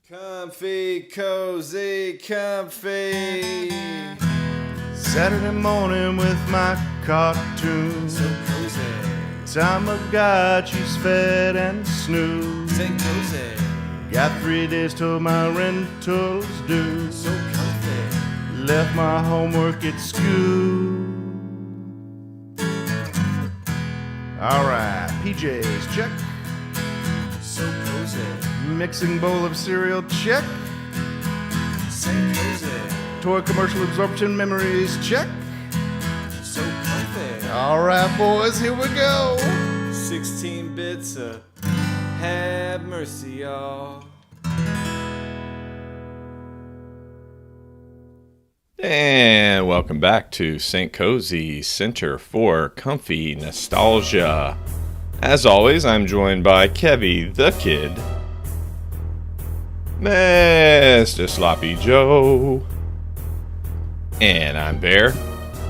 Comfy, cozy, comfy. Saturday morning with my cartoon. So cozy. Time of God, she's fed and snoozed. Say cozy. Got 3 days till my rental's due. So comfy. Left my homework at school. Alright, PJs, check. So cozy. Mixing bowl of cereal, check. Say cozy. Toy commercial absorption memories, check. So comfy. Alright, boys, here we go. 16 bits of have mercy, y'all. And welcome back to St. Kohzee Center for Comfy Nostalgia. As always, I'm joined by Kevy the Kid, Mr. Sloppy Joe, and I'm Bear.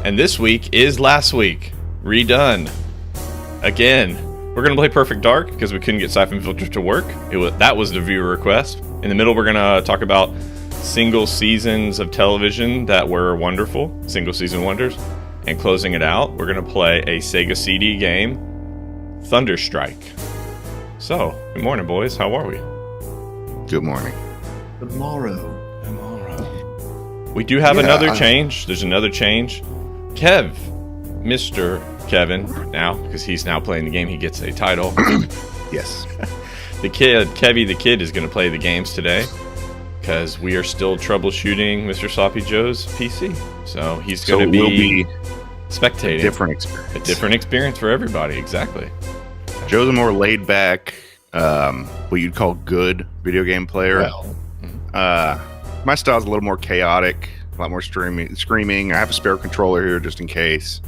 And this week is last week, redone. Again, we're going to play Perfect Dark because we couldn't get Siphon Filter to work. That was the viewer request. In the middle, we're going to talk about single seasons of television that were wonderful, single season wonders. And closing it out, we're going to play a Sega CD game, Thunderstrike. So, good morning, boys. How are we? Good morning. Tomorrow. We do have another change. There's another change. Kev, Mr. Kevin, now, because he's now playing the game, he gets a title. Yes. The kid, Kevy the Kid, is going to play the games today because we are still troubleshooting Mr. Sloppy Joe's PC. So he's going to be spectating. A different experience for everybody, exactly. Joe's a more laid back, what you'd call good video game player. Well, My style's a little more chaotic, a lot more screaming. I have a spare controller here just in case.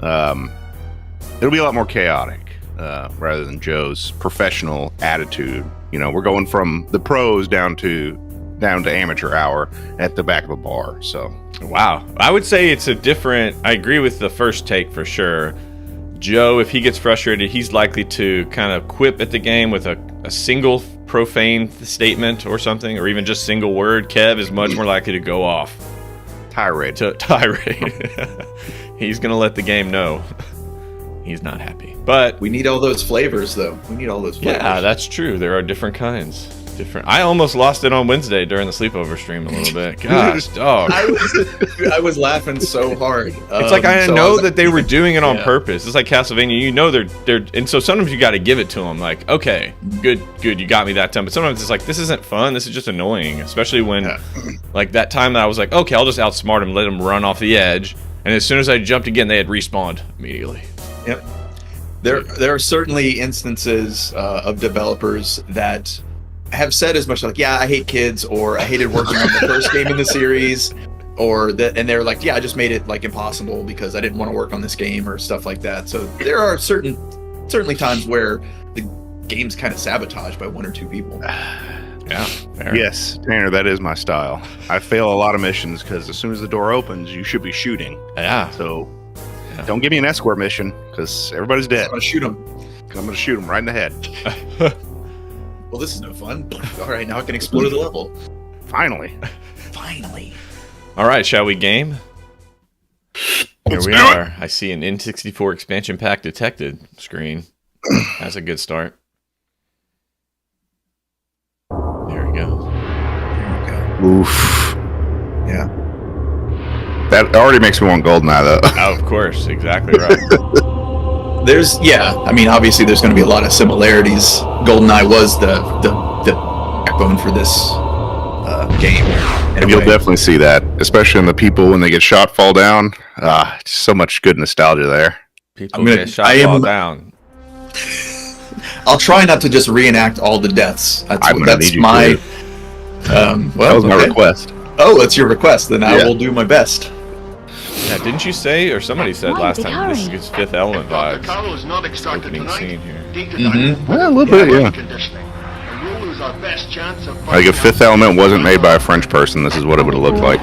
It'll be a lot more chaotic rather than Joe's professional attitude. You know, we're going from the pros down to amateur hour at the back of a bar. So, wow. I would say it's a different. I agree with the first take for sure. Joe, if he gets frustrated, he's likely to kind of quip at the game with a single profane statement or something, or even just single word. Kev is much more likely to go off. Tirade. He's going to let the game know he's not happy. But we need all those flavors, though. Yeah, that's true. There are different kinds. I almost lost it on Wednesday during the sleepover stream a little bit. Gosh, dog. I was laughing so hard. It's like I know that they were doing it on purpose. It's like Castlevania. You know they're and so sometimes you got to give it to them. Like, okay, good, you got me that time. But sometimes it's like, this isn't fun. This is just annoying. Especially when, like that time that I was like, okay, I'll just outsmart him, let him run off the edge. And as soon as I jumped again, they had respawned immediately. Yep. There are certainly instances of developers that have said as much like, yeah, I hate kids, or I hated working on the first game in the series, or that, and they're like, yeah, I just made it like impossible because I didn't want to work on this game or stuff like that. So there are certainly times where the game's kind of sabotaged by one or two people. Yeah. Fair. Yes, Tanner, that is my style. I fail a lot of missions because as soon as the door opens, you should be shooting. Yeah. So don't give me an escort mission because everybody's dead. I'm gonna shoot them. I'm going to shoot them right in the head. Well, this is no fun. All right, now I can explore the level. Finally. All right, shall we game? Here we are. I see an N64 expansion pack detected screen. That's a good start. There we go. Oof. Yeah. That already makes me want GoldenEye, though. Oh, of course, exactly right. Obviously there's going to be a lot of similarities. GoldenEye was the backbone for this game. And you'll definitely see that, especially in the people when they get shot fall down. So much good nostalgia there. People get shot fall down. I'll try not to just reenact all the deaths. That's my. That was my request. Oh, that's your request. Then I will do my best. Yeah, didn't you say, or somebody said last time, this gives Fifth Element vibes? Carlo is not extracted Opening tonight. scene here. A little bit, yeah. Like if Fifth Element wasn't made by a French person, this is what it would have looked like.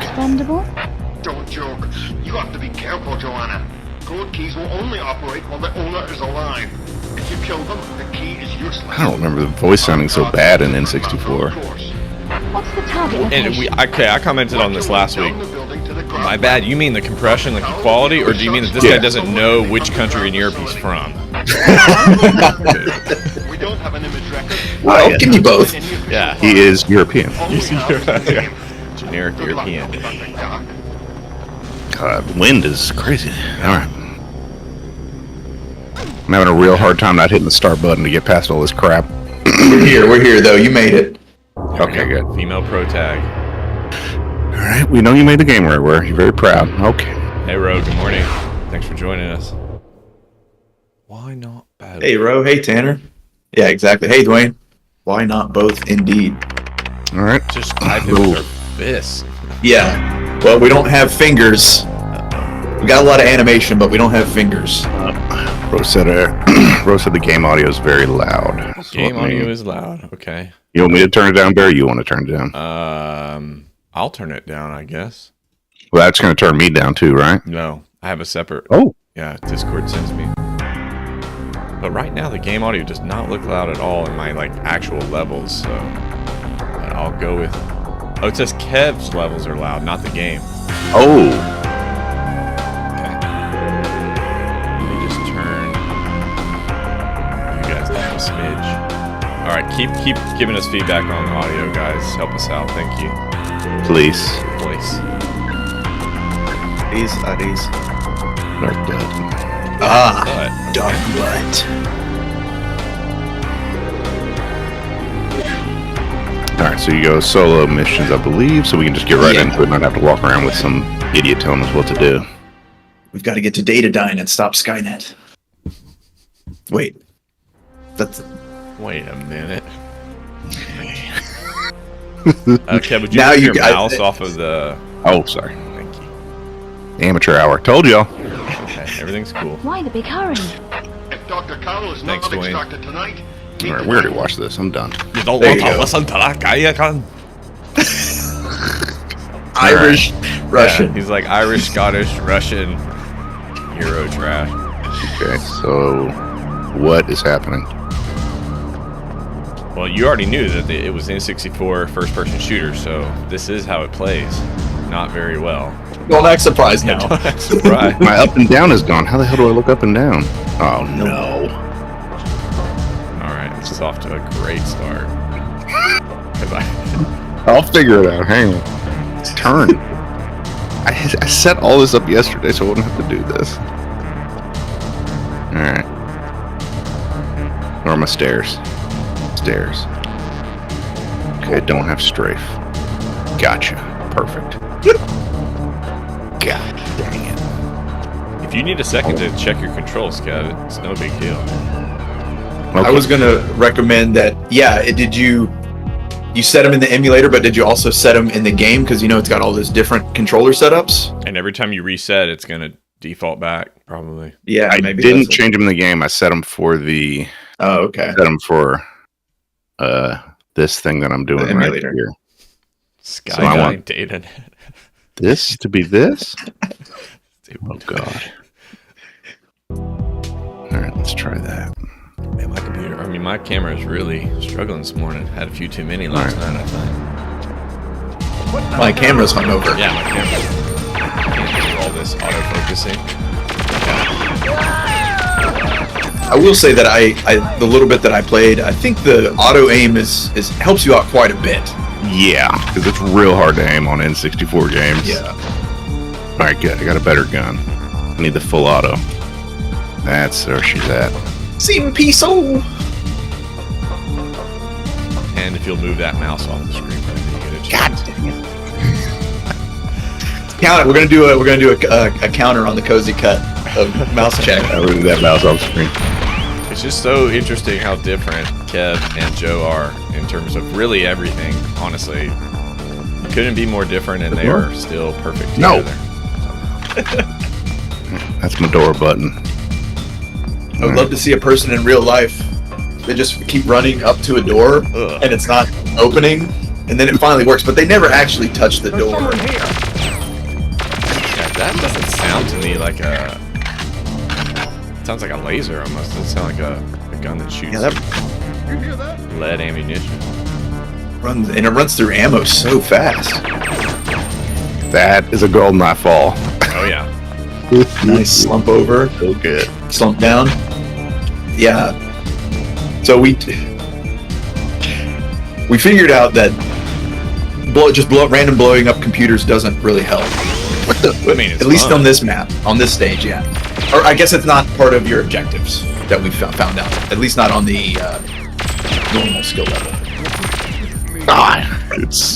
Don't joke. You have to be careful, Joanna. Code keys will only operate while the owner is alive. If you kill them, the key is useless. I don't remember the voice sounding so bad in N64. What's the target location? And I commented on this last week. My bad. You mean the compression, like equality, or do you mean that this guy doesn't know which country in Europe he's from? We don't have an image record. Well, give me both. Yeah. He is European. Generic European. Wind is crazy. All right. I'm having a real hard time not hitting the start button to get past all this crap. We're here though. You made it. Okay, good. Female pro tag. All right, we know you made the game right where you're very proud. Okay. Hey, Ro, good morning. Thanks for joining us. Why not bad? Hey, Ro. Hey, Tanner. Yeah, exactly. Hey, Dwayne. Why not both? Indeed. All right. Just type it with our fists. Yeah. Well, we don't have fingers. We got a lot of animation, but we don't have fingers. Rose said the game audio is very loud. So Game audio is loud. Okay. You want me to turn it down, Barry? Or you want to turn it down? I'll turn it down, I guess. Well, that's going to turn me down too, right? No, I have a separate. Oh. Yeah, Discord sends me. But right now, the game audio does not look loud at all in my actual levels. So I'll go with. Oh, it says Kev's levels are loud, not the game. Oh. Okay. Let me just turn you guys down a smidge. All right, keep giving us feedback on the audio, guys. Help us out. Thank you. Please. Please. These are these. Dark blood. But, Dark blood. All right, so you go solo missions, I believe, so we can just get right into it and not have to walk around with some idiot telling us what to do. We've got to get to Datadyne and stop Skynet. Wait. That's... wait a minute. Okay, would you Now move you your got- mouse off of the... Oh, sorry. Thank you. Amateur hour. Told y'all. Okay, everything's cool. Why the big hurry? If Dr. Carroll is Thanks, not Dwayne. extracted tonight, All right, we already watched this. I'm done. You don't There want you to go. listen to that guy, you can. Irish, Russian. Yeah, he's like Irish, Scottish, Russian, Euro trash. Okay, so what is happening? Well, you already knew that it was N64 first-person shooter, so this is how it plays. Not very well. Don't act surprised now. Surprise. My up and down is gone. How the hell do I look up and down? Oh, no. All right, this is off to a great start. 'Cause I'll figure it out. Hang on. Turn. I set all this up yesterday, so I wouldn't have to do this. All right. Where are my stairs? Stairs. Okay, don't have strafe. Gotcha. Perfect. God dang it. If you need a second to check your controls, Kev, it's no big deal. Okay. I was gonna recommend that. Yeah, did you set them in the emulator, but did you also set them in the game? Because it's got all those different controller setups. And every time you reset, it's going to default back, probably. Yeah, I maybe didn't that's it. change them in the game. I set them for the. Oh, okay. Set them for this thing that I'm doing The right emulator. here. Skyline So I want- data. This to be this? Oh god. Alright, let's try that. Man, my computer, my camera is really struggling this morning. Had a few too many last night, I think. My camera's hung over. Yeah, my camera. Can't do all this autofocusing. I will say that I the little bit that I played, I think the auto aim is helps you out quite a bit. Yeah, because it's real hard to aim on N64 games. Yeah. Alright, good. I got a better gun. I need the full auto. That's where she's at. Sin piso. And if you'll move that mouse off the screen, whenever you get a chance. dang it. Count it. We're gonna do a counter on the Kohzee cut of mouse check. I moved that mouse off the screen. It's just so interesting how different Kev and Joe are in terms of really everything, honestly. Couldn't be more different, and they are still perfect No. together. That's my door button. I would love to see a person in real life that just keep running up to a door Ugh. and it's not opening, and then it finally works, but they never actually touch the door. Yeah, that doesn't sound to me like a... It sounds like a laser almost. It sounds like a gun that shoots Yeah, that, lead ammunition. it runs through ammo so fast. That is a GoldenEye fall. Oh yeah. Nice slump over, So good. slump down. Yeah. So we figured out that random blowing up computers doesn't really help. What the? I mean, it's At least fun. on this map, on this stage, yeah. Or I guess it's not part of your objectives that we found out. At least not on the normal skill level. God,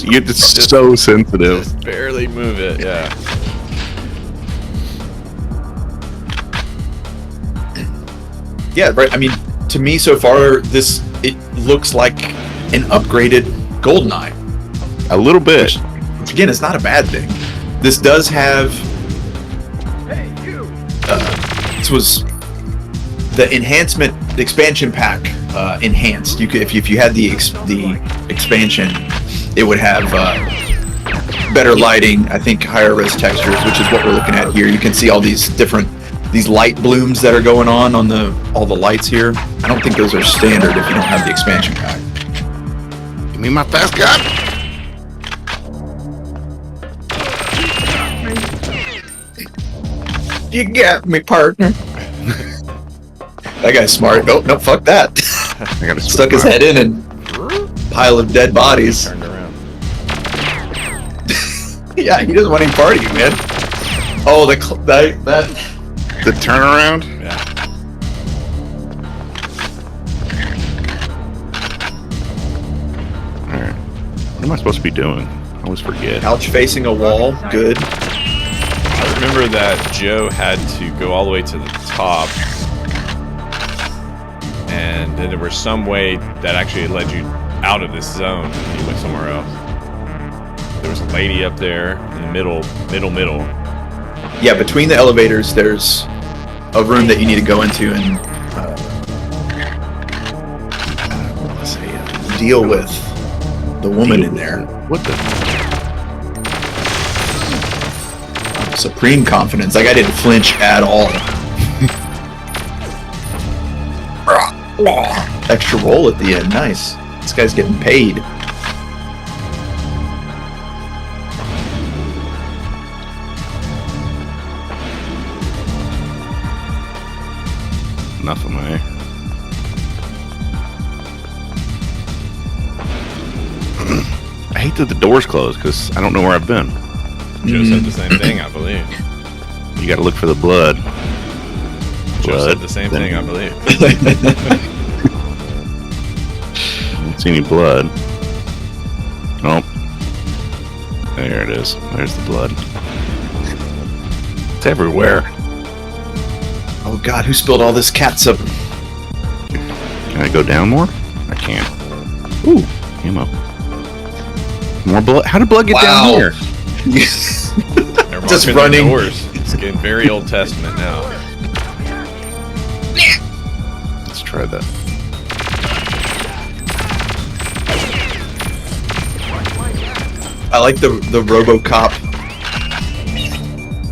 you're just so sensitive. Just barely move it. Yeah. Yeah, right. I mean, to me so far, it looks like an upgraded GoldenEye. A little bit. Which again, is not a bad thing. This does have. This was the enhancement, the expansion pack enhanced. You could, if you had the expansion, it would have better lighting. I think higher res textures, which is what we're looking at here. You can see all these light blooms that are going on all the lights here. I don't think those are standard if you don't have the expansion pack. Give me my fast gun. You got me, partner. That guy's smart. Oh, no, fuck that. I gotta Stuck his head in and pile of dead bodies. Turned around. Yeah, he doesn't want any party, man. Oh, that The turnaround. Yeah. All right. What am I supposed to be doing? I always forget. couch facing a wall. Good. I remember that Joe had to go all the way to the top, and then there was some way that actually led you out of this zone. You went somewhere else. There was a lady up there in the middle. Yeah, between the elevators, there's a room that you need to go into and deal with the woman in there. What the? Supreme confidence. Like I didn't flinch at all. Extra roll at the end. Nice. This guy's getting paid. Nothing, eh? I hate that the door's closed because I don't know where I've been. Joe said the same thing, I believe. You got to look for the blood. Joe said the same thing, I believe. I don't see any blood. Oh. There it is. There's the blood. It's everywhere. Oh God, who spilled all this catsup? Can I go down more? I can't. Ooh, ammo. More blood. How did blood get down here? They're Just marking running. the doors. It's getting very Old Testament now. Let's try that. I like the RoboCop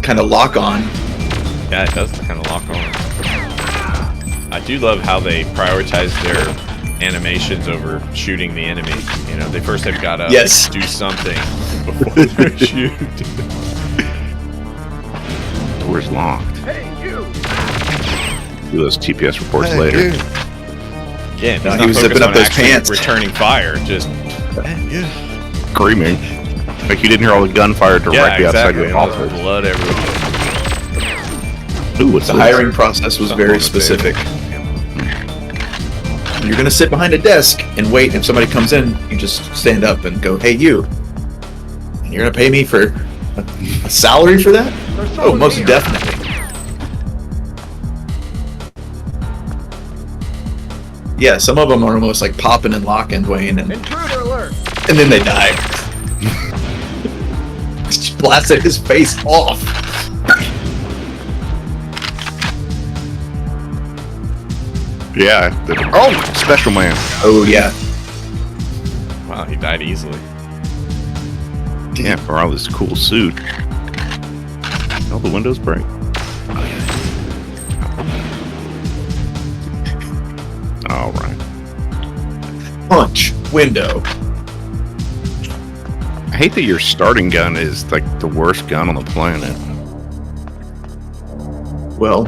kind of lock on. Yeah, it does kind of lock on. I do love how they prioritize their animations over shooting the enemy. You know, they first have got to Yes. do something before they shoot. Door's locked. Do those TPS reports later. Again, No, he's he not was focused zipping up on those actually pants. returning fire. Just Screaming. Like you didn't hear all the gunfire directly yeah, outside exactly. your All the office. blood everywhere. Ooh, what's The this? hiring process was very Something on the specific. You're gonna sit behind a desk and wait. If somebody comes in, you just stand up and go, "Hey, you." And you're gonna pay me for a salary for that? Oh, most definitely. Yeah, some of them are almost like popping and locking, Dwayne, and then they die. Just blasted his face off. Yeah. Special man. Oh yeah. Wow, he died easily. Yeah, for all this cool suit. All the windows break. All right. Punch window. I hate that your starting gun is like the worst gun on the planet. Well,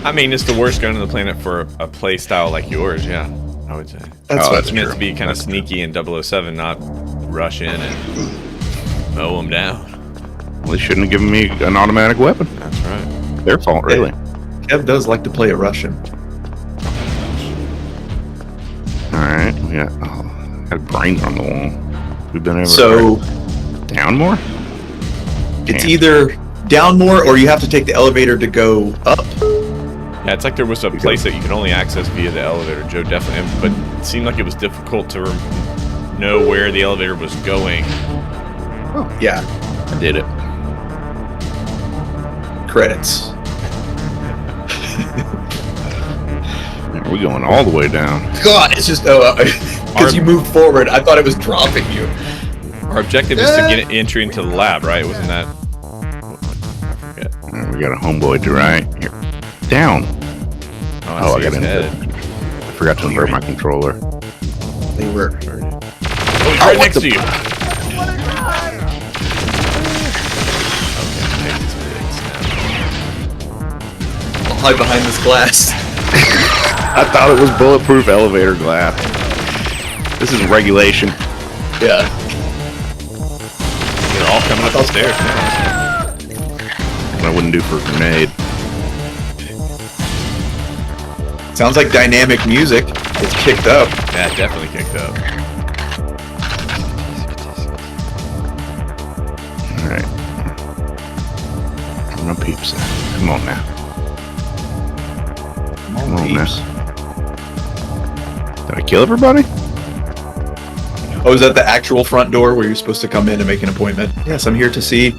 I mean, it's the worst gun on the planet for a play style like yours, yeah, I would say. that's It's meant to be kind of sneaky in 007, not rush in and mow them down. Well, they shouldn't have given me an automatic weapon. That's right. Their fault, really. Kev does like to play a Russian. All right, we got brains on the wall. We've been able So down more. it's Damn. either down more or you have to take the elevator to go up. Yeah, it's like there was a place that you could only access via the elevator. Joe definitely, but it seemed like it was difficult to know where the elevator was going. Yeah, I did it. credits. Are we going all the way down? God, it's just because you moved forward. I thought it was dropping you. Our objective is to get entry into the lab, right? Wasn't that? I forget. All right, we got a homeboy to right here. Down. Oh, I I got his head. I forgot to invert my controller. They were. Oh, he's right next to you. I'll hide behind this glass. I thought it was bulletproof elevator glass. This is regulation. Yeah. They're all coming up the stairs now. What I wouldn't do for a grenade. Sounds like dynamic music. It's kicked up. Yeah, it definitely kicked up. Alright. Where my peeps at? Come on now. Come on now. Did I kill everybody? Oh, is that the actual front door where you're supposed to come in and make an appointment? Yes, I'm here to see.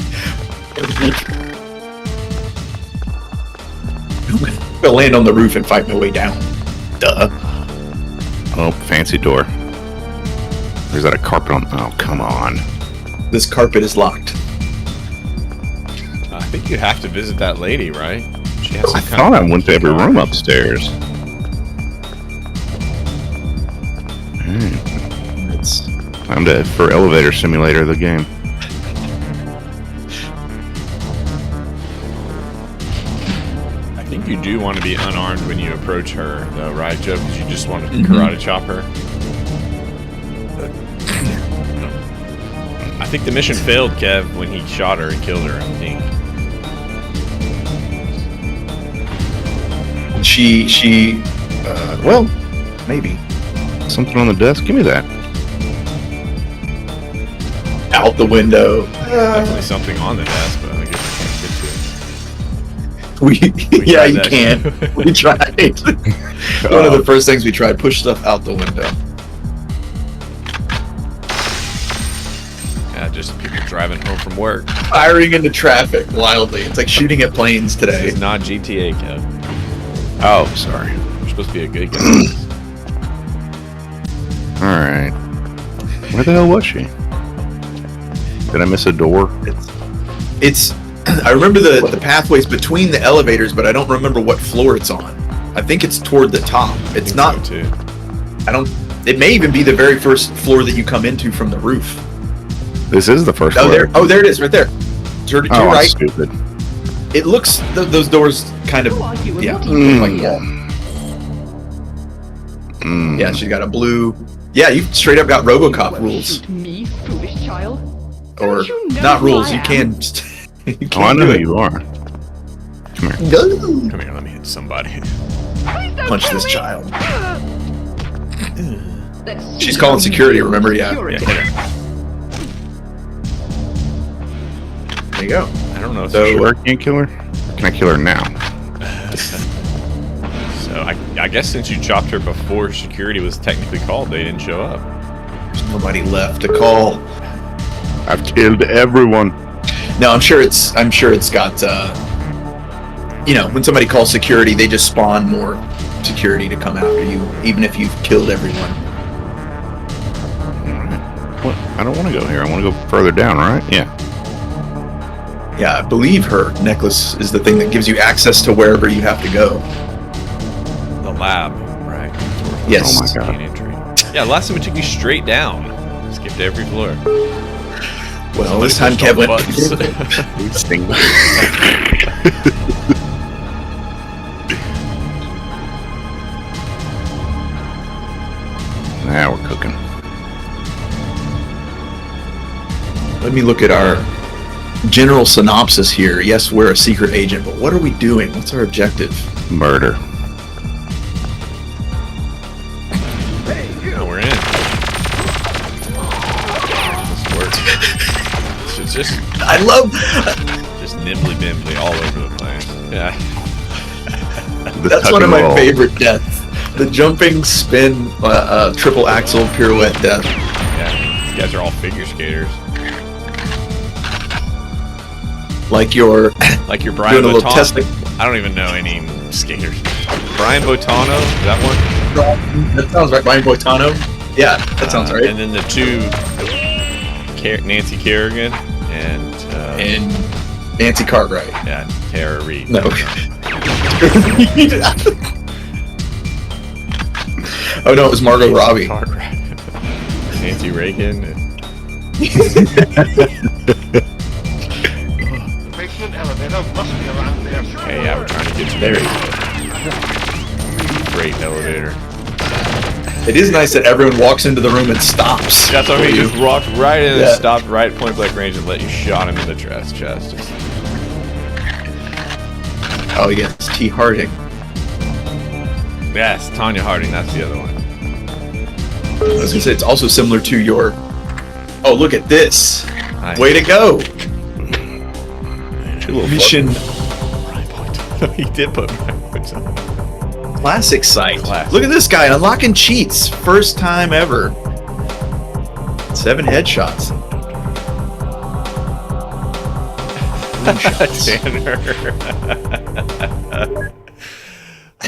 I'm gonna land on the roof and fight my way down. Duh. Oh, fancy door. Or is that a carpet on? Oh, come on. This carpet is locked. I think you have to visit that lady, right? She has some I kind thought of I went to every room upstairs. It's Time for elevator simulator the game. I think you do want to be unarmed when you approach her, though, right, Joe? Because you just want to karate chop her. I think the mission failed, Kev, when he shot her and killed her, I think. well, maybe. Something on the desk? Give me that. Out the window. Definitely something on the desk, but I guess I can't Yeah, tried you that. can. We tried. One of the first things we tried, push stuff out the window. get to it. Yeah, just people driving home from work. Firing into traffic wildly. It's like shooting at planes today. It's not GTA, Kev. Oh, sorry. You're supposed to be a good guy. Alright. Where the hell was she? Did I miss a door? It's I remember the pathways between the elevators, but I don't remember what floor it's on. I think it's toward the top. It's not. So, too. It may even be the very first floor that you come into from the roof. This is the first Oh, floor. there. Oh, there it is, right there. To your I'm right. stupid. It looks those doors kind of. Yeah. Like that. Yeah, she's got a blue. Yeah, you straight up got RoboCop rules, Me, foolish child. or Don't you know not who rules. I You am? can. You Oh, I can't know do who it. you are. Come here. Go. Come here, let me hit somebody. Punch this child. Let's She's see calling how you security, deal with remember? Yeah. security. Yeah, hit her. There you go. I don't know. So- Sure I can't kill her? Or can I kill her now? So I guess since you chopped her before security was technically called, they didn't show up. There's nobody left to call. I've killed everyone. No, I'm sure it's got when somebody calls security, they just spawn more security to come after you, even if you've killed everyone. What? I don't want to go here. I want to go further down, right? Yeah. Yeah, I believe her necklace is the thing that gives you access to wherever you have to go. The lab, right? Yes. Oh my God. Main entry. Yeah, last time it took you straight down. Skipped every floor. Well, this time Kev went. Sting. Now we're cooking. Let me look at our general synopsis here. Yes, we're a secret agent, but what are we doing? What's our objective? Murder. Oh, we're in. This works. It's just I love. just nimbly bimbly all over the place. Yeah. That's one of my favorite deaths. The jumping spin, triple axle pirouette death. Yeah. These guys are all figure skaters. Like your Brian doing a little Botano. testing. I don't even know any skaters. Brian Botano, is that one? That sounds right. Brian Boitano. Yeah, that sounds right. And then the two, Nancy Kerrigan and And Nancy Cartwright. yeah, Tara Reid. No. Oh no, it was Margot Robbie. Cartwright. Nancy Reagan. The basement elevator must be around there. Hey, yeah, we're trying to get to there. Freight elevator. It is nice that everyone walks into the room and stops. That's what I mean. You. Just walked right in Yeah. and stopped right at point blank range and let you shot him in the chest. Just Oh yes, T. Harding. yes, Tanya Harding. That's the other one. I was gonna say it's also similar to your. Oh, look at this! Nice. Way to go! Little Mission he did put my points on. classic site. Classic. Look at this guy unlocking cheats, first time ever. 7 headshots. Tanner.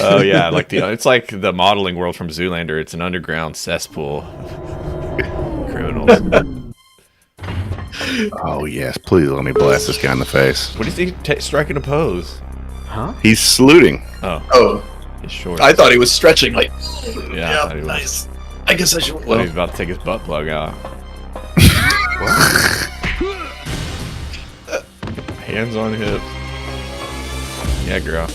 Oh yeah, like it's like the modeling world from Zoolander. It's an underground cesspool. Criminals. Oh yes, please let me blast this guy in the face. What do you think? Striking a pose. He's saluting. Oh, Oh, he's short. I thought he was stretching. Like, Yeah, I thought he was. nice. I guess I should. Well, Well, he's about to take his butt plug out. Hands on hips. Yeah, girl.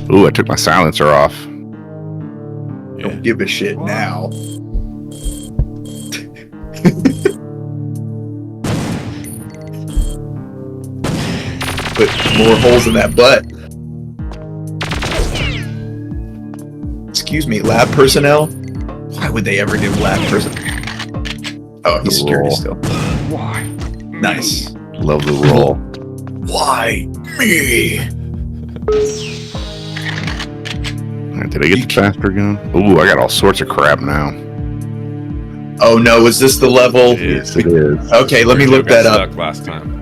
Ooh, I took my silencer off. Yeah. don't give a shit now. Put more holes in that butt. Excuse me, lab personnel? Why would they ever give lab personnel? Oh, he's security still. Why? Nice. Love the roll. Why me? Alright, did I get the faster gun? Ooh, I got all sorts of crap now. Oh no, is this the level? It is. It is. Okay, let me Joe look got that up. stuck last time.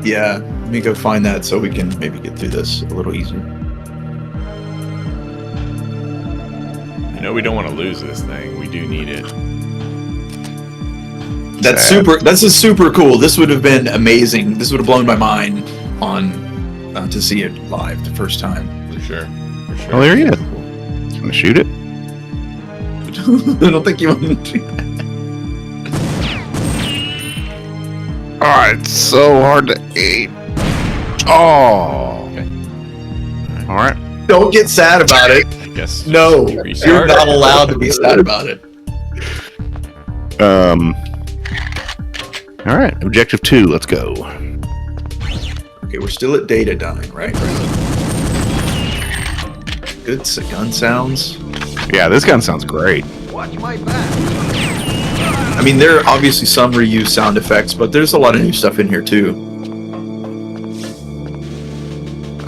Yeah, let me go find that so we can maybe get through this a little easier. You know we don't want to lose this thing. We do need it. That's Sad. super. This is super cool. This would have been amazing. This would have blown my mind on to see it live the first time. For sure. For sure. Oh, there he is. Gonna shoot it? I don't think you want to do that. Oh, it's so hard to aim. Oh. Okay. All right. Don't get sad about it. I guess. No, Restart. you're not allowed to be sad about it. All right. Objective 2. Let's go. Okay, we're still at data dying, right? Good gun sounds. Yeah, this gun sounds great. Watch my back. I mean, there are obviously some reused sound effects, but there's a lot of new stuff in here too.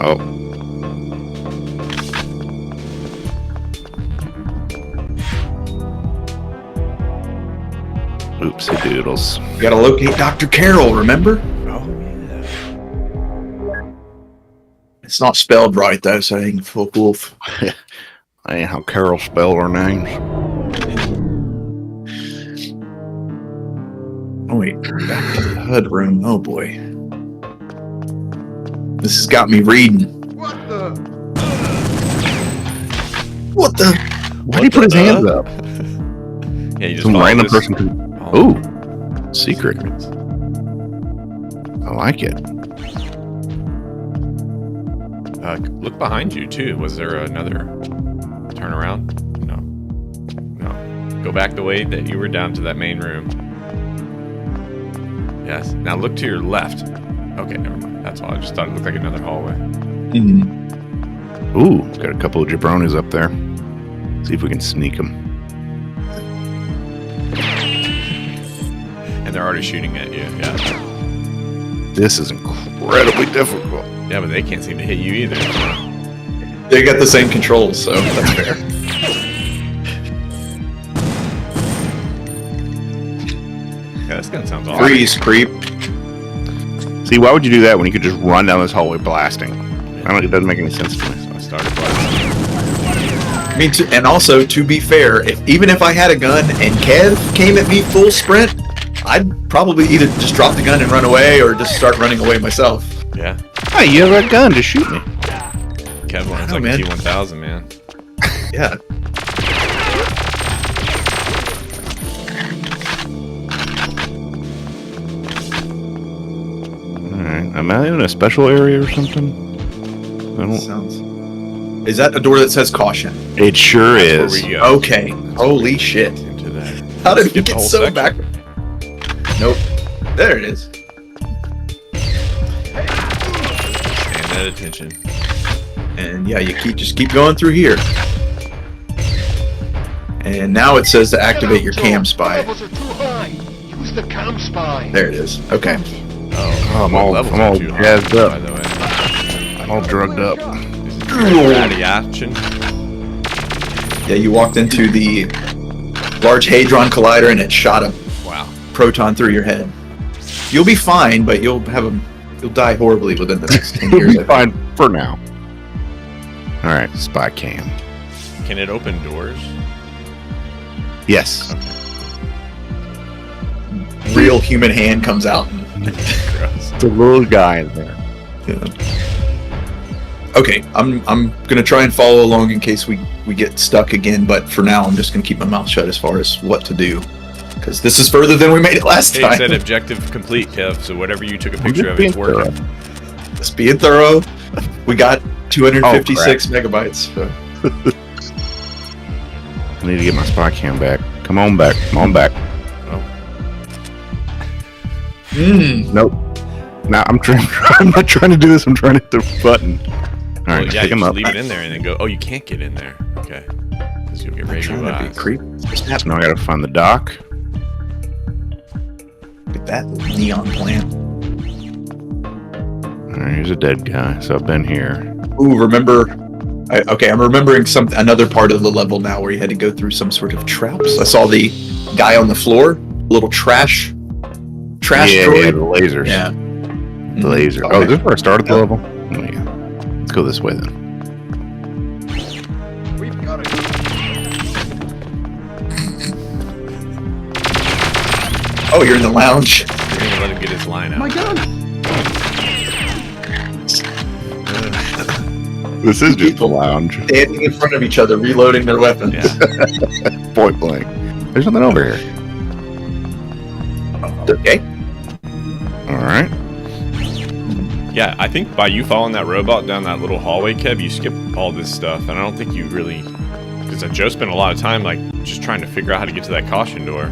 Oh. Oopsie doodles. We gotta locate Dr. Carroll, remember? Oh yeah. It's not spelled right though, so I think full wolf. That ain't how Carol spelled her names. Oh wait, back to the HUD room. Oh boy. This has got me reading. What the? What the? Why did he put his hands up? Yeah, you just Some follow random this- person could. Oh. Ooh, secret. I like it. Look behind you too. Was there another turnaround? No. Go back the way that you were down to that main room. Yes. Now look to your left. Okay, never mind. That's all. I just thought it looked like another hallway. Ooh, got a couple of jabronis up there. See if we can sneak them. And they're already shooting at you. Yeah. This is incredibly difficult. Yeah, but they can't seem to hit you either. They got the same controls, so that's fair. Yeah, this gun sounds awesome. Freeze, creep. See, why would you do that when you could just run down this hallway blasting? I don't. It doesn't make any sense to me. So I started blasting. I mean, and also, to be fair, even if I had a gun and Kev came at me full sprint, I'd probably either just drop the gun and run away or just start running away myself. Yeah. Hey, you have a gun? Just shoot me. Kevin, it's know, like man. a T-1000, man. Yeah. All right. Am I in a special area or something? I don't. Sounds. Is that a door that says caution? It sure That's where is. we go. Okay. Holy shit. Into that. How did we Skip the get whole so section. back? Nope. There it is. Stand at attention. And yeah, you just keep going through here. And now it says to activate your cam spy. Levels are too high. Use the cam spy. There it is. Okay. Oh, I'm what all- levels I'm are all too high, jazzed up. By the way. I'm all drugged up. Ready action. Yeah, you walked into the Large Hadron Collider and it shot a Wow. proton through your head. You'll be fine, but you'll die horribly within the next 10 years. I You'll be think. fine for now. All right, spy cam. Can it open doors? Yes. Real human hand comes out. Gross. It's a little guy in there. Okay, I'm gonna try and follow along in case we get stuck again. But for now, I'm just gonna keep my mouth shut as far as what to do, because this is further than we made it last Hey, it time. said objective complete, Kev. So whatever you took a picture just of, being it's working. thorough. Just being thorough. We got 256 megabytes. So. I need to get my spy cam back. Come on back. Come on back. Nope. Now I'm trying. I'm not trying to do this. I'm trying to hit the button. All right, Well, yeah, pick you him just up. leave it in there and then go. Oh, you can't get in there. Okay. Because you'll get Trying to be radioized. creep. Now I gotta find the dock. Look at that neon plant. All right, here's a dead guy. So I've been here. Ooh, remember? Okay, I'm remembering another part of the level now where you had to go through some sort of traps. I saw the guy on the floor, little trash Yeah, droid. the lasers. Yeah. The laser. Okay. Oh, is this where I started the Yep. level? Oh, yeah. Let's go this way then. We've got it. Oh, you're in the lounge. You're gonna let him get his line out. My gun! This is just a lounge. Standing in front of each other, reloading their weapons. Yeah. Point blank. There's nothing over here. Okay. All right. Yeah, I think by you following that robot down that little hallway, Kev, you skip all this stuff, and I don't think you really, because Joe spent a lot of time like just trying to figure out how to get to that caution door.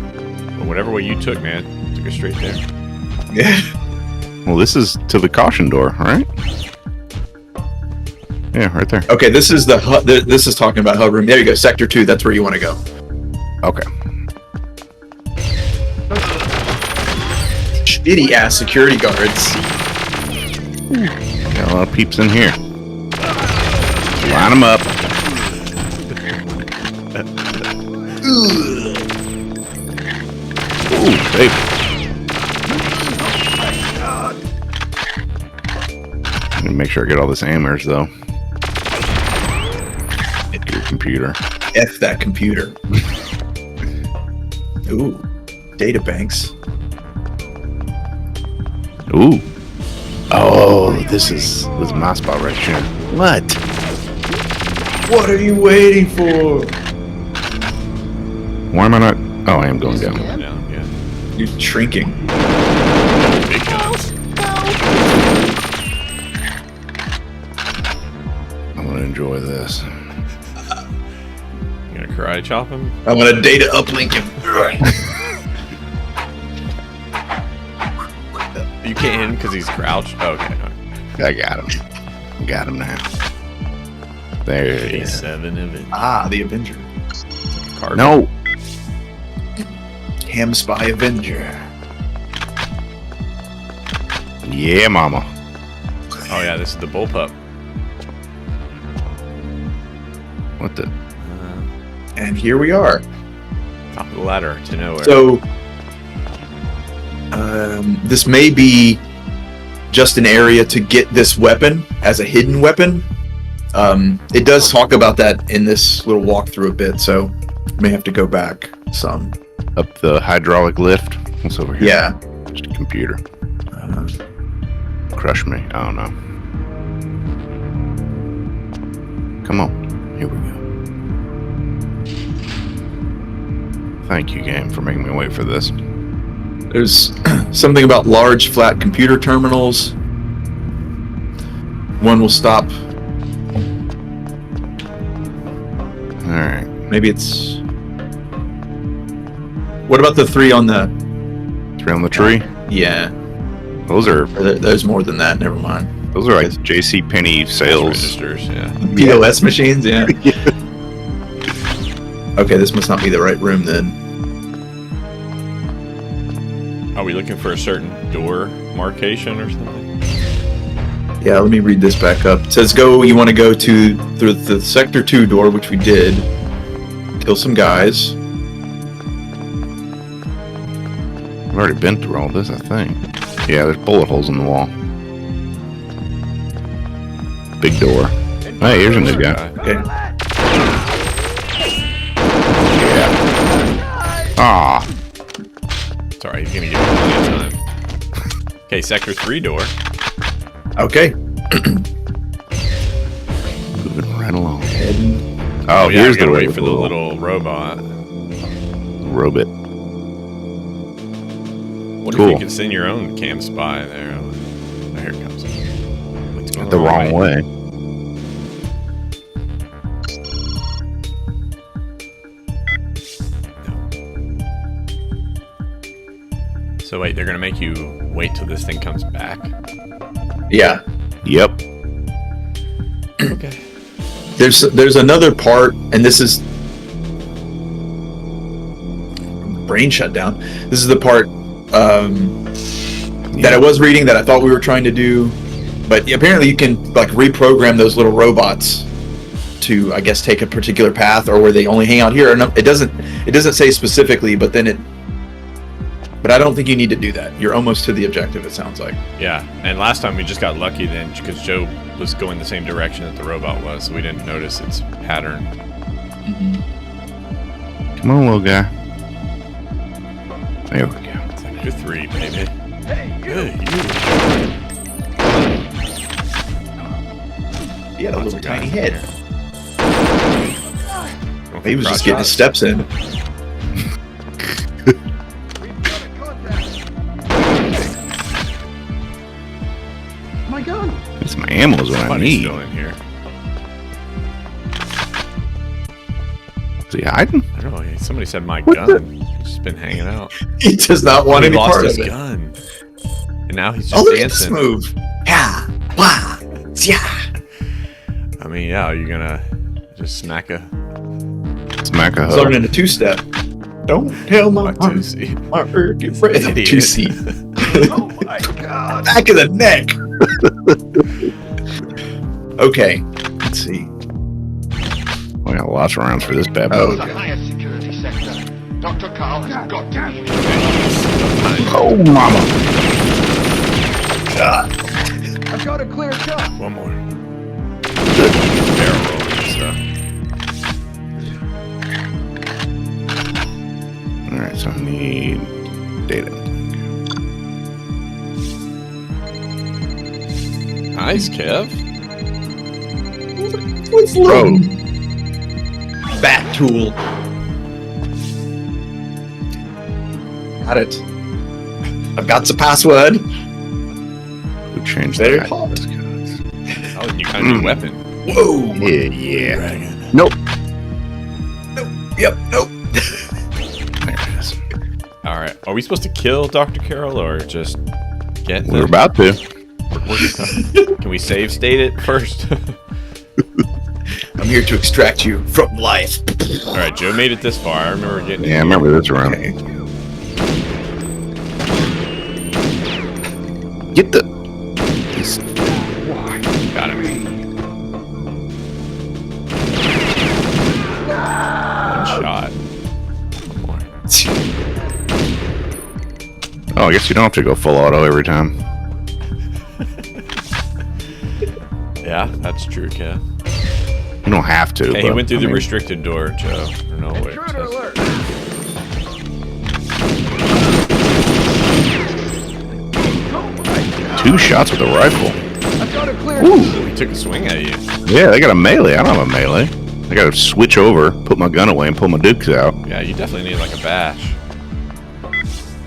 But whatever way you took, man, took it straight there. Yeah. Well, this is to the caution door, right? Yeah, right there. Okay, this is this is talking about hub room. There you go, sector 2. That's where you want to go. Okay. Shitty ass security guards. Got a lot of peeps in here. Line them up. Ooh, baby. Let me make sure I get all this hammers though. Hit your computer. F that computer. Ooh, data banks. Ooh. Oh, this is my spot right here. What? What are you waiting for? Why am I not Oh, I am going down. Down, yeah. You're shrinking. Big guns. I'm gonna enjoy this. You gonna karate chop him? I'm gonna data uplink him. You can't hit him because he's crouched. Oh, okay. I got him. Got him now. There it is. 7 of it. Ah, the Avenger. Card. No. Ham Spy Avenger. Yeah, mama. Oh yeah, this is the bullpup. What the? And here we are. Top of the ladder to nowhere. So, this may be just an area to get this weapon as a hidden weapon. It does talk about that in this little walkthrough a bit, so may have to go back some. Up the hydraulic lift. What's over here? Yeah. Just a computer. Crush me. I don't know. Come on. Here we go. Thank you, game, for making me wait for this. There's something about large flat computer terminals. One will stop. Alright. Maybe it's... What about the 3 on the... 3 on the tree? Yeah. Those are There's more than that. Never mind. like JC Penney sales. Registers, yeah. POS machines, yeah. Okay, this must not be the right room then. Are we looking for a certain door marcation or something? Yeah, let me read this back up. It says you want to go through the Sector 2 door, which we did. Kill some guys. I've already been through all this, I think. Yeah, there's bullet holes in the wall. Big door. Hey, here's a new guy. Okay. Yeah. Ah. Sorry, he's gonna give me plenty of time. Okay, Sector 3 door. Okay. Moving right along. Heading. Oh, Yeah, here's we gotta the wait for the little robot. robot. What Cool. if you could send your own cam spy there? Oh, here it comes. It's going The wrong way. So wait, they're gonna make you wait till this thing comes back? Yeah. Yep. Okay. There's another part, and this is brain shutdown. This is the part that I was reading that I thought we were trying to do, but apparently you can like reprogram those little robots to, I guess, take a particular path, or where they only hang out here. Or no, it doesn't say specifically, but I don't think you need to do that. You're almost to the objective, it sounds like. Yeah, and last time we just got lucky then because Joe was going the same direction that the robot was, so we didn't notice its pattern. Come on, little guy. There we go. Sector 3, baby. Hey, He had a little Lots of tiny guys head. you. He was just getting his steps in. My gun! It's my ammo is what I Somebody's need. still in here. Is he hiding? I don't know. Somebody said my What gun. He's just been hanging out. He does not want He any lost part his of it. gun, and now he's Oh, just look at this dancing. move. Yeah. Wow. Yeah. I mean, yeah, are you gonna just smack a Smack a He's hub. learning a 2-step. Don't tell my two-seat? heart, get ready. Idiot. 2-seat. Oh my god! Back of the neck. Okay. Let's see. We got lots of rounds for this bad Oh. boy. The highest security sector. Dr. Carl has got to be in here. Oh, mama. I've got a clear shot! One more. Barrel rolling and stuff. Alright, so I need data. Nice, Kev. What's Bro. Bat tool. Got it. I've got the password. We changed Very that. hot. Oh, you kind of new weapon. Whoa. Yeah. Nope. Yep. Nope. There it is. All right. Are we supposed to kill Dr. Carroll or just get We're them? about to. Can we save state it first? I'm here to extract you from life. All right, Joe made it this far. I remember getting. Yeah, I remember this round. Okay. Get the. Got him. One shot. One more. Oh, I guess you don't have to go full auto every time. Yeah, that's true, Kev. You don't have to. Hey, he but, went through I the mean, restricted door, Joe. No way. Intruder alert. Oh my God. 2 shots with a rifle. I've got a clear Ooh. He took a swing at you. Yeah, they got a melee. I don't have a melee. I gotta switch over, put my gun away, and pull my dukes out. Yeah, you definitely need like a bash.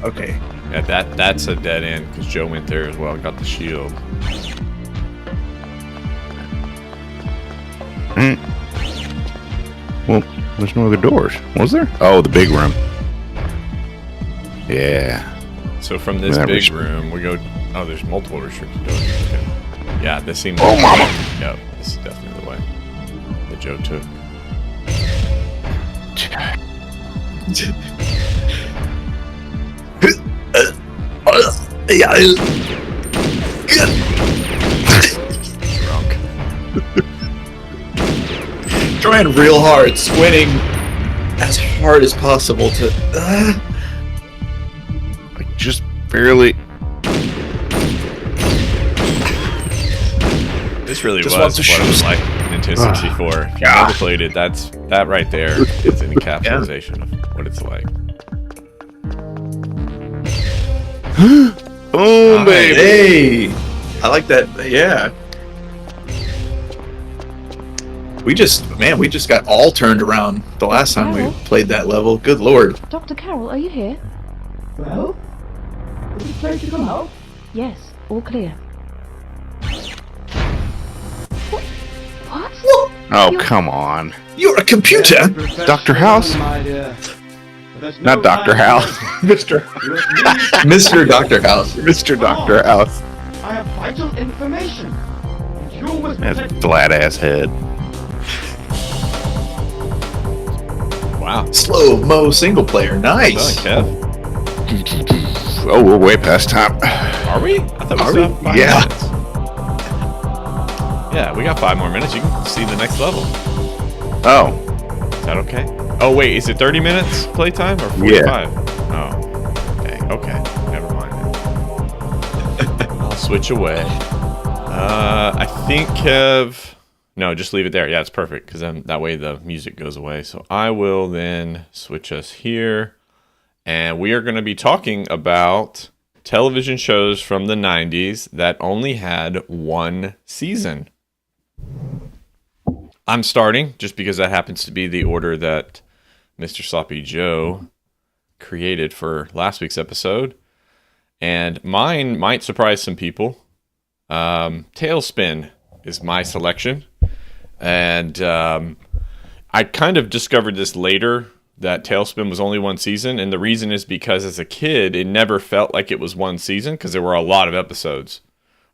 Okay. Yeah, that's a dead end because Joe went there as well. Got the shield. Mm. Well, there's no other doors. Was there? Oh, the big room. Yeah. So from this Yeah, big room, we go. Oh, there's multiple restricted doors. Okay. Yeah, this seems. Oh, mama. Yep, this is definitely the way that Joe took. Drunk. Trying real hard, squinting as hard as possible to. Like, just barely. This really Just was want to what it was shoot. like in Nintendo 64. If you Yeah. never played it, that right there is an encapsulation of what it's like. Boom, baby. Hey, I like that. Yeah. We just got all turned around the last time we played that level. Good lord. Dr. Carroll, are you here? Well, is it clear to come out? Yes, all clear. What? Oh, come on. You're a computer, Dr. House? Not Dr. House. Mr. Mr. Dr. House. Mr. Dr. House. I have vital information. You was That flat ass head. Wow. Slow mo single player. Well, Nice. Kev. Oh, we're way past time. Are we? I thought we Are still we? have 5 Yeah. minutes. Yeah, we got 5 more minutes. You can see the next level. Oh, Is that okay? Oh, wait. Is it 30 minutes playtime or 45? Oh. Dang. Okay. Never mind. I'll switch away. I think Kev... No, just leave it there. Yeah, it's perfect because then that way the music goes away. So I will then switch us here. And we are going to be talking about television shows from the 90s that only had 1 season. I'm starting just because that happens to be the order that Mr. Sloppy Joe created for last week's episode. And mine might surprise some people. Tailspin is my selection. And I kind of discovered this later, that Tailspin was only 1 season. And the reason is because as a kid, it never felt like it was 1 season because there were a lot of episodes.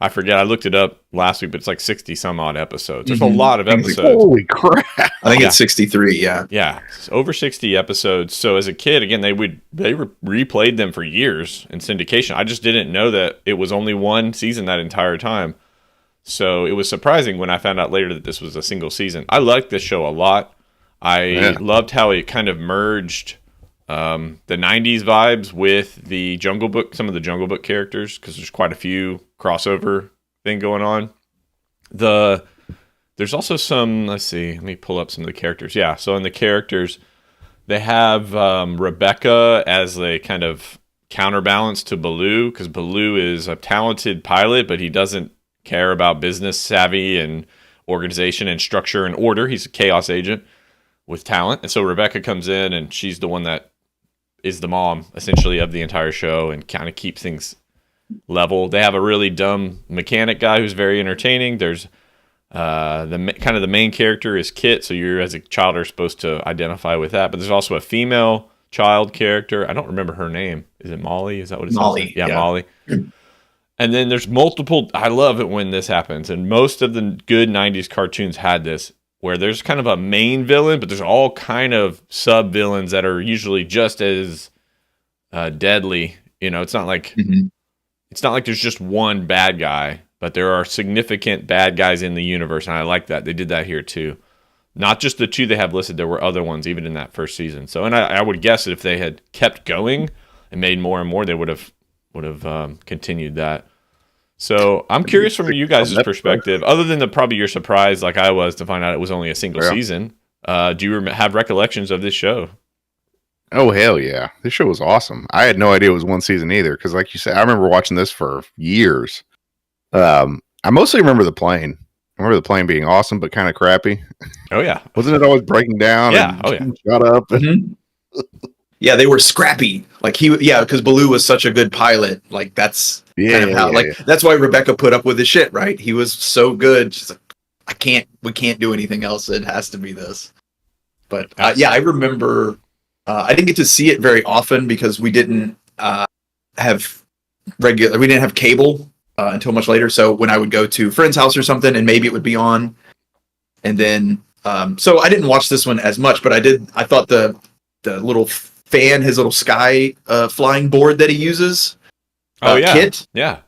I forget, I looked it up last week, but it's like 60 some odd episodes. There's a lot of episodes. holy crap. I think it's 63. Yeah. Yeah, it's over 60 episodes. So as a kid, again, they replayed them for years in syndication. I just didn't know that it was only 1 season that entire time. So it was surprising when I found out later that this was a single season. I liked this show a lot. I loved how it kind of merged the 90s vibes with the Jungle Book, some of the Jungle Book characters, because there's quite a few crossover thing going on. There's also some, let's see, let me pull up some of the characters. Yeah, so in the characters, they have Rebecca as a kind of counterbalance to Baloo, because Baloo is a talented pilot, but he doesn't care about business savvy and organization and structure and order. He's a chaos agent with talent. And so Rebecca comes in and she's the one that is the mom essentially of the entire show and kind of keeps things level. They have a really dumb mechanic guy who's very entertaining. There's the main character is Kit, so you as a child are supposed to identify with that. But there's also a female child character. I don't remember her name. Is it Molly? Is that what it's Molly? Yeah, Molly. And then there's multiple. I love it when this happens, and most of the good '90s cartoons had this, where there's kind of a main villain, but there's all kind of sub villains that are usually just as deadly. It's not like it's not like there's just one bad guy, but there are significant bad guys in the universe, and I like that. They did that here too. Not just the two they have listed, there were other ones even in that first season. So, and I would guess that if they had kept going and made more and more, they would have continued that. So I'm curious from you guys' perspective, other than probably you're surprised like I was to find out it was only a single season. Do you have recollections of this show? Oh, hell yeah. This show was awesome. I had no idea it was one season either, because like you said, I remember watching this for years. I mostly remember the plane. I remember the plane being awesome, but kind of crappy. Oh, yeah. Wasn't it always breaking down? Yeah. And shut up. Yeah, they were scrappy. Like because Baloo was such a good pilot. Like that's that's why Rebecca put up with his shit, right? He was so good. She's like, we can't do anything else. It has to be this. But I remember I didn't get to see it very often because we didn't have cable until much later. So when I would go to a friend's house or something, and maybe it would be on, and then so I didn't watch this one as much, but I thought the little fan, his little sky flying board that he uses. Kit. Yeah.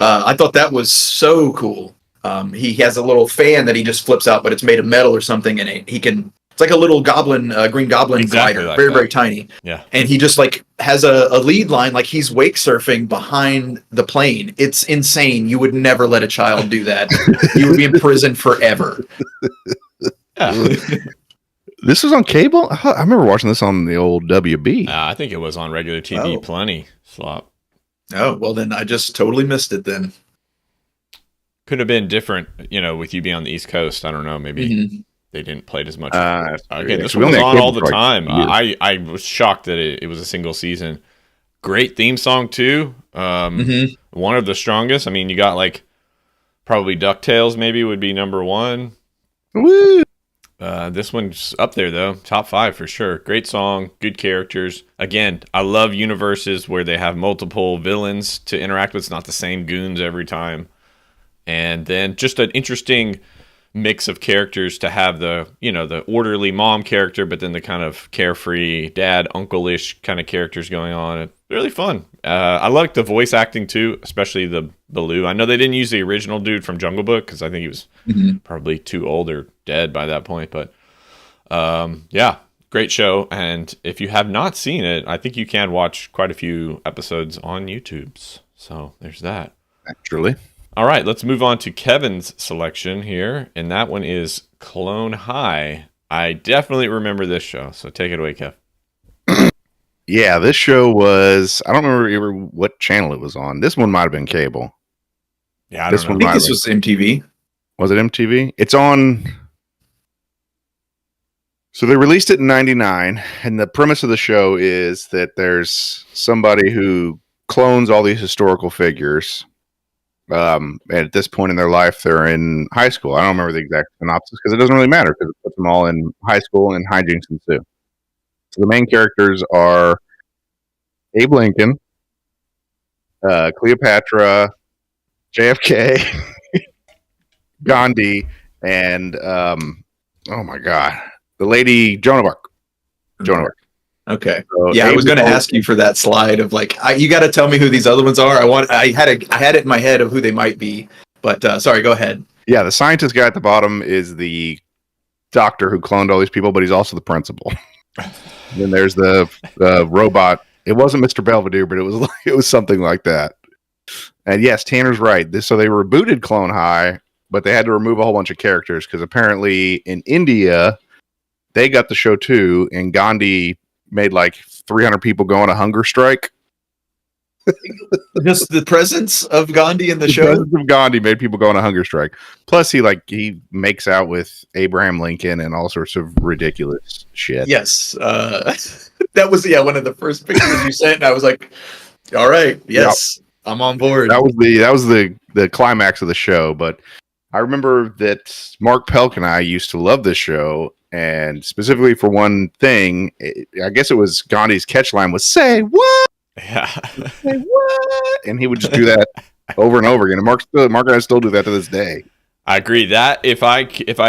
I thought that was so cool. He has a little fan that he just flips out, but it's made of metal or something, and it's like a little Green Goblin glider, like very, that. very tiny. Yeah. And he just like has a lead line, like he's wake surfing behind the plane. It's insane. You would never let a child do that. You would be in prison forever. Yeah. This was on cable? I remember watching this on the old WB. I think it was on regular TV. Oh. Plenty. Slop. Oh, well then I just totally missed it then. Could have been different, with you being on the East Coast. I don't know. Maybe they didn't play it as much. Again, this one was on all the time. I was shocked that it was a single season. Great theme song too. One of the strongest. I mean, you got like probably DuckTales maybe would be number one. Woo! This one's up there though, top 5 for sure. Great song, good characters. Again, I love universes where they have multiple villains to interact with. It's not the same goons every time. And then just an interesting mix of characters to have the orderly mom character, but then the kind of carefree dad, uncle-ish kind of characters going on. It's really fun. I like the voice acting too, especially the Baloo. I know they didn't use the original dude from Jungle Book because I think he was probably too old or dead by that point. But great show. And if you have not seen it, I think you can watch quite a few episodes on YouTube. So there's that. Actually. All right, let's move on to Kevin's selection here, and that one is Clone High. I definitely remember this show, so take it away, Kev. Yeah, this show was, I don't remember what channel it was on. This one might have been cable. Yeah, I think this was MTV. Was it MTV? It's on. So they released it in 99, and the premise of the show is that there's somebody who clones all these historical figures. And at this point in their life, they're in high school. I don't remember the exact synopsis because it doesn't really matter because it puts them all in high school and hijinks ensue. So the main characters are Abe Lincoln, Cleopatra, JFK, Gandhi, and oh my God, the lady Joan of Arc. Joan of Arc. Okay. So I was going to ask you for that slide of like, you got to tell me who these other ones are. I had it in my head of who they might be, but sorry, go ahead. Yeah, the scientist guy at the bottom is the doctor who cloned all these people, but he's also the principal. Then there's the robot. It wasn't Mr. Belvedere, but it was something like that. And yes, Tanner's right. So they rebooted Clone High, but they had to remove a whole bunch of characters because apparently in India they got the show too, and Gandhi made like 300 people go on a hunger strike. Just the presence of Gandhi in the The show. presence of Gandhi made people go on a hunger strike. Plus, he makes out with Abraham Lincoln and all sorts of ridiculous shit. Yes, that was one of the first pictures you sent, and I was like, "All right, yes, I'm on board." That was the climax of the show. But I remember that Mark Pelk and I used to love this show, and specifically for one thing, I guess it was Gandhi's catch line was "Say what." Yeah. Say what? And he would just do that over and over again. And Mark and I still do that to this day. I agree that if I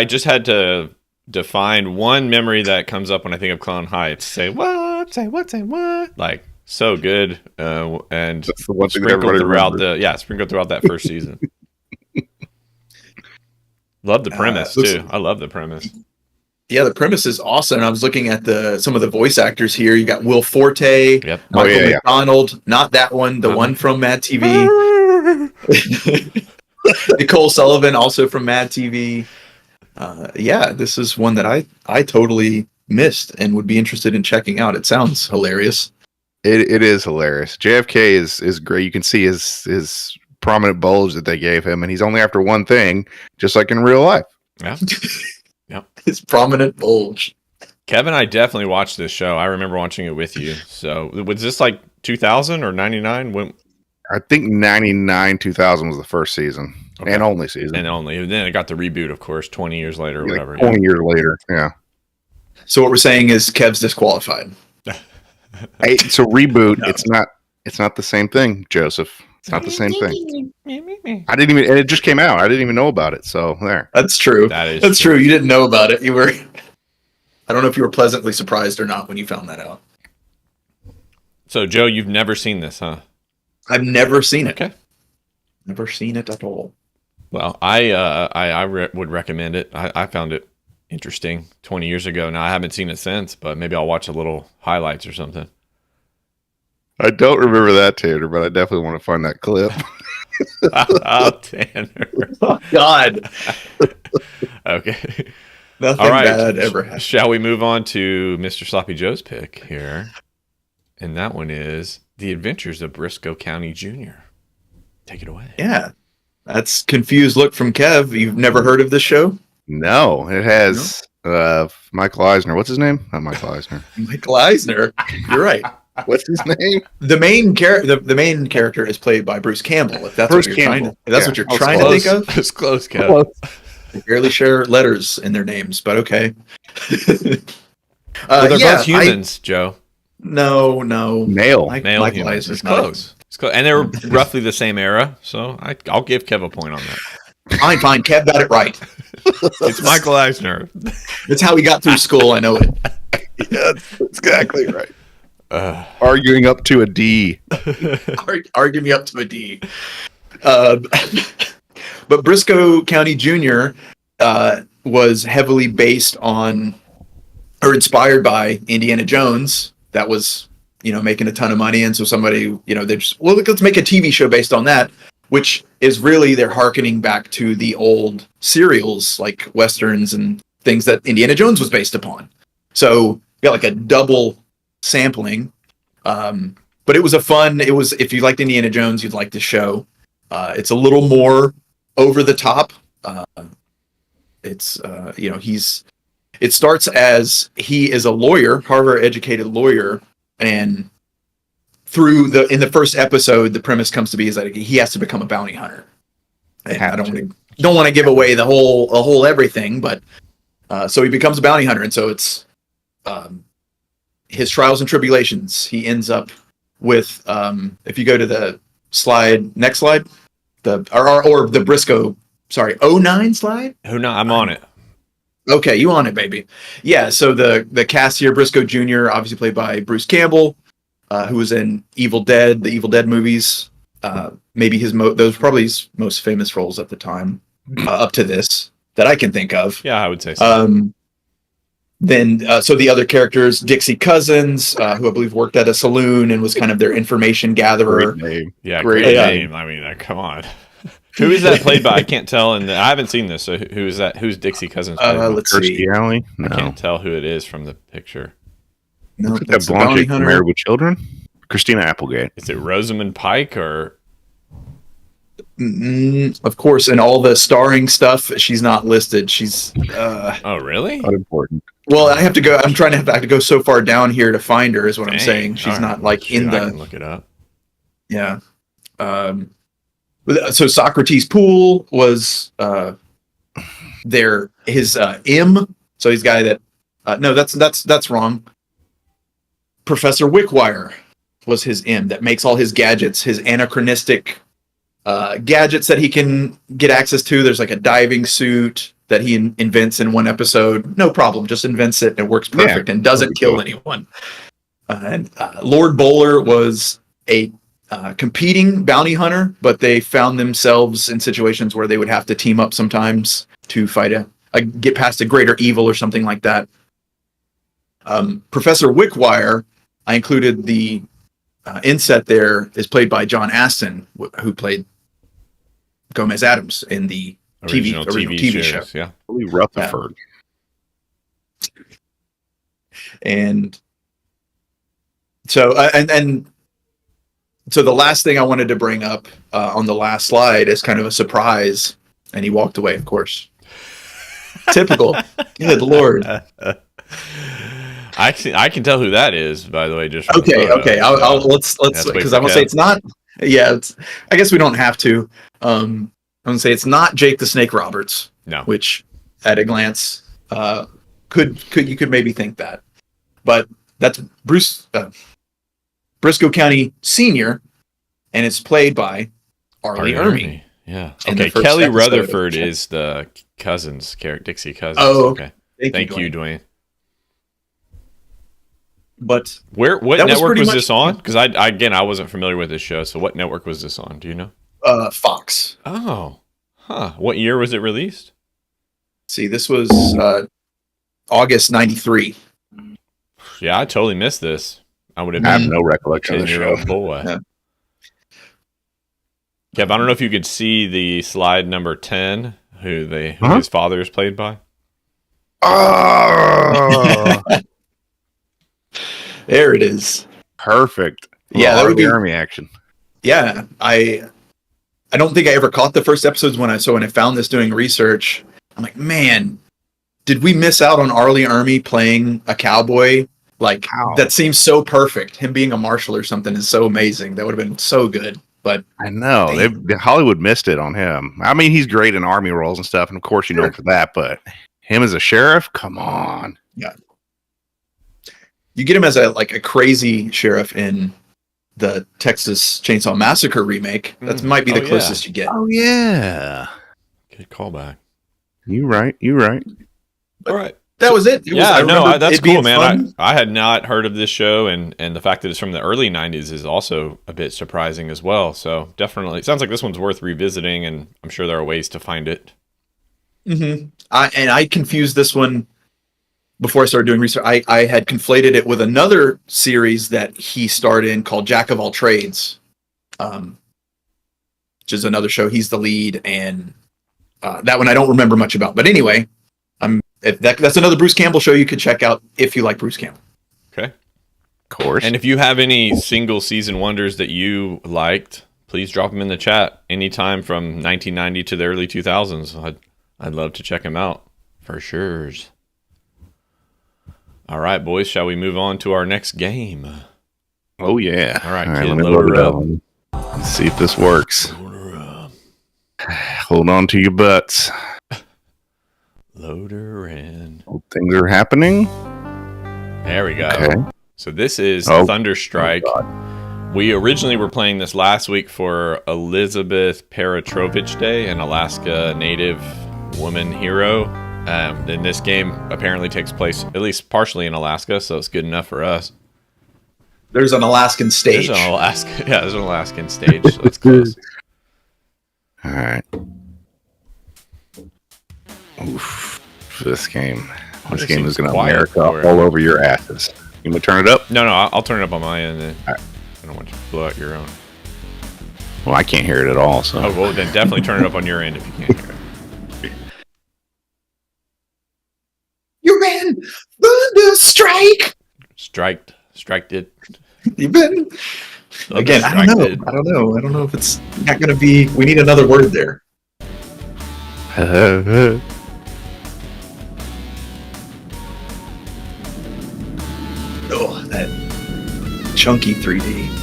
just had to define one memory that comes up when I think of Clone High, it's say what, say what, say what. Like so good, and That's the one thing that sprinkled everybody throughout remembers. sprinkled throughout that first season. Love the premise too. I love the premise. Yeah, the premise is awesome. I was looking at some of the voice actors here. You got Will Forte, Yep. Michael McDonald, not that one, the one from Mad TV. Nicole Sullivan, also from Mad TV. This is one that I totally missed and would be interested in checking out. It sounds hilarious. It is hilarious. JFK is great. You can see his prominent bulge that they gave him, and he's only after one thing, just like in real life. Yeah. Yep. His prominent bulge. Kevin, I definitely watched this show. I remember watching it with you. So was this like 2000 or 99? When? I think 99, 2000 was the first season and only season. And then it got the reboot, of course, 20 years later or Like whatever. 20 years later. Yeah. So what we're saying is Kev's disqualified. So reboot, no. It's not the same thing, Joseph. It's not the same thing. I didn't even, and it just came out. I didn't even know about it. So there. That's true. That's true. You didn't know about it. You were, I don't know if you were pleasantly surprised or not when you found that out. So Joe, you've never seen this, huh? I've never seen it. Okay. Never seen it at all. Well, I would recommend it. I found it interesting 20 years ago. Now I haven't seen it since, but maybe I'll watch a little highlights or something. I don't remember that, Tanner, but I definitely want to find that clip. Oh, Tanner. Oh, God. Okay. Nothing All right. bad ever happened. Shall we move on to Mr. Sloppy Joe's pick here? And that one is The Adventures of Briscoe County Jr. Take it away. Yeah. That's confused look from Kev. You've never heard of this show? No, it has Michael Eisner. What's his name? Not Michael Eisner. Michael Eisner. You're right. What's his name? The main character is played by Bruce Campbell. If that's Bruce what you're Campbell. what you're trying to think of. It's close, Kev. They barely share letters in their names, but okay. Well, they're both humans, Joe. No. Male. Male Michael humans. Eisner's It's not. close. It's close. And they were roughly the same era, so I'll give Kev a point on that. Fine. Kev got it right. It's Michael Eisner. That's how he got through school. I know it. Yeah, that's exactly right. Arguing up to a D. Argue me up to a D. But Briscoe County Jr. Was heavily based on or inspired by Indiana Jones. That was, making a ton of money. And so somebody, they just, let's make a TV show based on that, which is really, they're hearkening back to the old serials like Westerns and things that Indiana Jones was based upon. So you got like a double sampling. But it was if you liked Indiana Jones, you'd like the show. It's a little more over the top. It starts as he is a lawyer, Harvard educated lawyer. And in the first episode, the premise comes to be is that he has to become a bounty hunter. And I don't want to give away the whole everything, but so he becomes a bounty hunter. And so it's, his trials and tribulations. He ends up with, if you go to the next slide, the Briscoe, 09 slide. I'm on it. Okay, you on it, baby. Yeah. So the cast here, Briscoe Jr., obviously played by Bruce Campbell, who was in the Evil Dead movies. Maybe those were probably his most famous roles at the time, up to this that I can think of. Yeah, I would say so. Then, so the other characters, Dixie Cousins, who I believe worked at a saloon and was kind of their information gatherer. Great name. Yeah, great name. I mean, come on. Who is that played by? I can't tell. And I haven't seen this. So who is that? Who's Dixie Cousins played by? Let's Kirstie see. Alley? No. I can't tell who it is from the picture. No, That that's the blonde bounty chick from hunter. Married with Children? Christina Applegate. Is it Rosamund Pike or? Of course, in all the starring stuff, she's not listed. She's Oh, really? Unimportant. well, I have to go. I'm trying to have to go so far down here to find her. Is what I'm Dang. saying. She's All not right. like Shoot, in I the can look it up. yeah. So Socrates Poole was his M. So he's guy that no, that's wrong. Professor Wickwire was his M that makes all his gadgets, his anachronistic gadgets that he can get access to. There's like a diving suit that he invents in one episode. No problem, just invents it and it works perfect and doesn't kill anyone. And Lord Bowler was a competing bounty hunter, but they found themselves in situations where they would have to team up sometimes to fight get past a greater evil or something like that. Professor Wickwire, I included the inset there, is played by John Astin, who played Gomez Adams in the original TV show. Yeah. Really Rutherford. And so, so the last thing I wanted to bring up on the last slide is kind of a surprise, and he walked away, of course. Typical. Good Lord. I can tell who that is, by the way. Just from the Okay. photo. Let's That's way because for I'm gonna Kev. say it's not. Yeah, I guess we don't have to. I'm gonna say it's not Jake the Snake Roberts. No. Which, at a glance, you could maybe think that, but that's Bruce Briscoe County Senior, and it's played by Arlie Ermey. Yeah. in the Okay. first Kelly episode of Rutherford the show. is the Cousins character, Dixie Cousins. Oh, okay. Thank you, Dwayne. But What that was network pretty was much- this on? Because I wasn't familiar with this show. So what network was this on? Do you know? Fox. Oh, huh. What year was it released? See, this was August '93. Yeah, I totally missed this. I would have I have been no recollection of the show. 10-year-old boy. Yeah. Kev, I don't know if you could see the slide number 10, who Huh? his father is played by. Oh, There it is. perfect. Yeah, that would be- Army action. Yeah, I don't think I ever caught the first episodes when I found this doing research. I'm like, man, did we miss out on Arlie Ermey playing a cowboy? Like, How? that seems so perfect. Him being a marshal or something is so amazing. That would have been so good. But I know Hollywood missed it on him. I mean, he's great in army roles and stuff, and of course you know him for that. But him as a sheriff, come on. you get him as a crazy sheriff in the Texas Chainsaw Massacre remake. That might be the Oh, closest you get. Oh yeah, Good callback. you right. All right. That was it. Yeah, I remember that's it being cool, man. fun. I had not heard of this show, and the fact that it's from the early 90s is also a bit surprising as well. So definitely, it sounds like this one's worth revisiting, and I'm sure there are ways to find it. Mm-hmm. I confused this one before I started doing research. I had conflated it with another series that he starred in called Jack of All Trades, which is another show. He's the lead, and that one I don't remember much about. But anyway, that's another Bruce Campbell show you could check out if you like Bruce Campbell. Okay. Of course. And if you have any single season wonders that you liked, please drop them in the chat anytime from 1990 to the early 2000s. I'd love to check them out for sure. All right, boys, shall we move on to our next game? Oh yeah. All right, let kid, me load load her it up. up. Let's see if this works. Hold on to your butts. Load her in. Things are happening. There we go. Okay. So this is Oh. Thunderstrike. We originally were playing this last week for Elizabeth Peratrovich Day, an Alaska Native woman hero. And this game apparently takes place at least partially in Alaska, so it's good enough for us. There's an Alaskan stage. There's an Alaskan stage, so it's close. All right. Oof. This game. This game is going to quiet America for it. all over your asses. You want me to turn it up? No, I'll turn it up on my end. Then. I don't want you to blow out your own. Well, I can't hear it at all. So. Oh, well, then definitely turn it up on your end if you can't hear it. You're in Thunderstrike. Distracted. You've been again. I don't know if it's not going to be. We need another word there. Oh, that chunky 3D.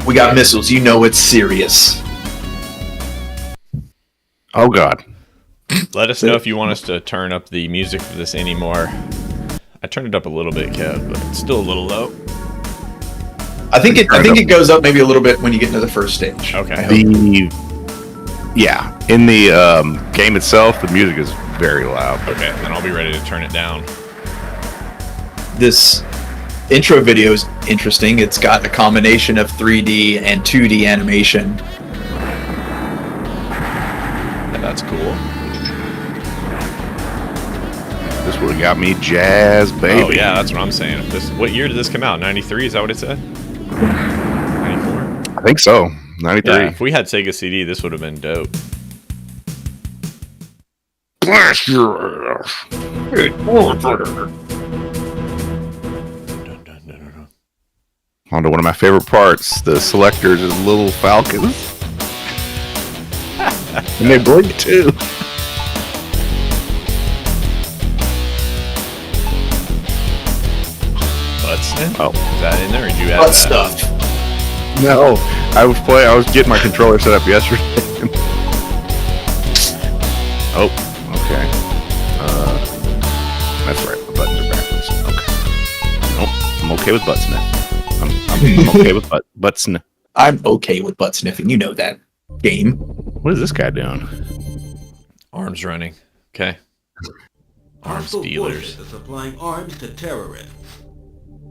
We got missiles. You know it's serious. Oh God. Let us know if you want us to turn up the music for this anymore. I turned it up a little bit, Kev, but it's still a little low. I think it goes up maybe a little bit when you get into the first stage. Okay. In the game itself, the music is very loud. Okay, then I'll be ready to turn it down. This intro video is interesting. It's got a combination of 3D and 2D animation. That's cool. This would have got me jazz, baby. Oh yeah, that's what I'm saying. What year did this come out? 93? Is that what it said? 94? I think so. 93. Yeah, if we had Sega CD, this would have been dope. Blast your ass. On to one of my favorite parts, the selectors is little falcons. And they blink too. Buttsnip? Oh. Is that in there or did you add Butt that? stuff. No, I was getting my controller set up yesterday. Oh, okay. That's right. The buttons are backwards. Okay. Nope. I'm okay with butt sniff. I'm okay with butt sniff. I'm okay with butt sniffing. You know that game. What is this guy doing? Arms running. Okay. Arms Hostile dealers. forces are supplying arms to terrorists.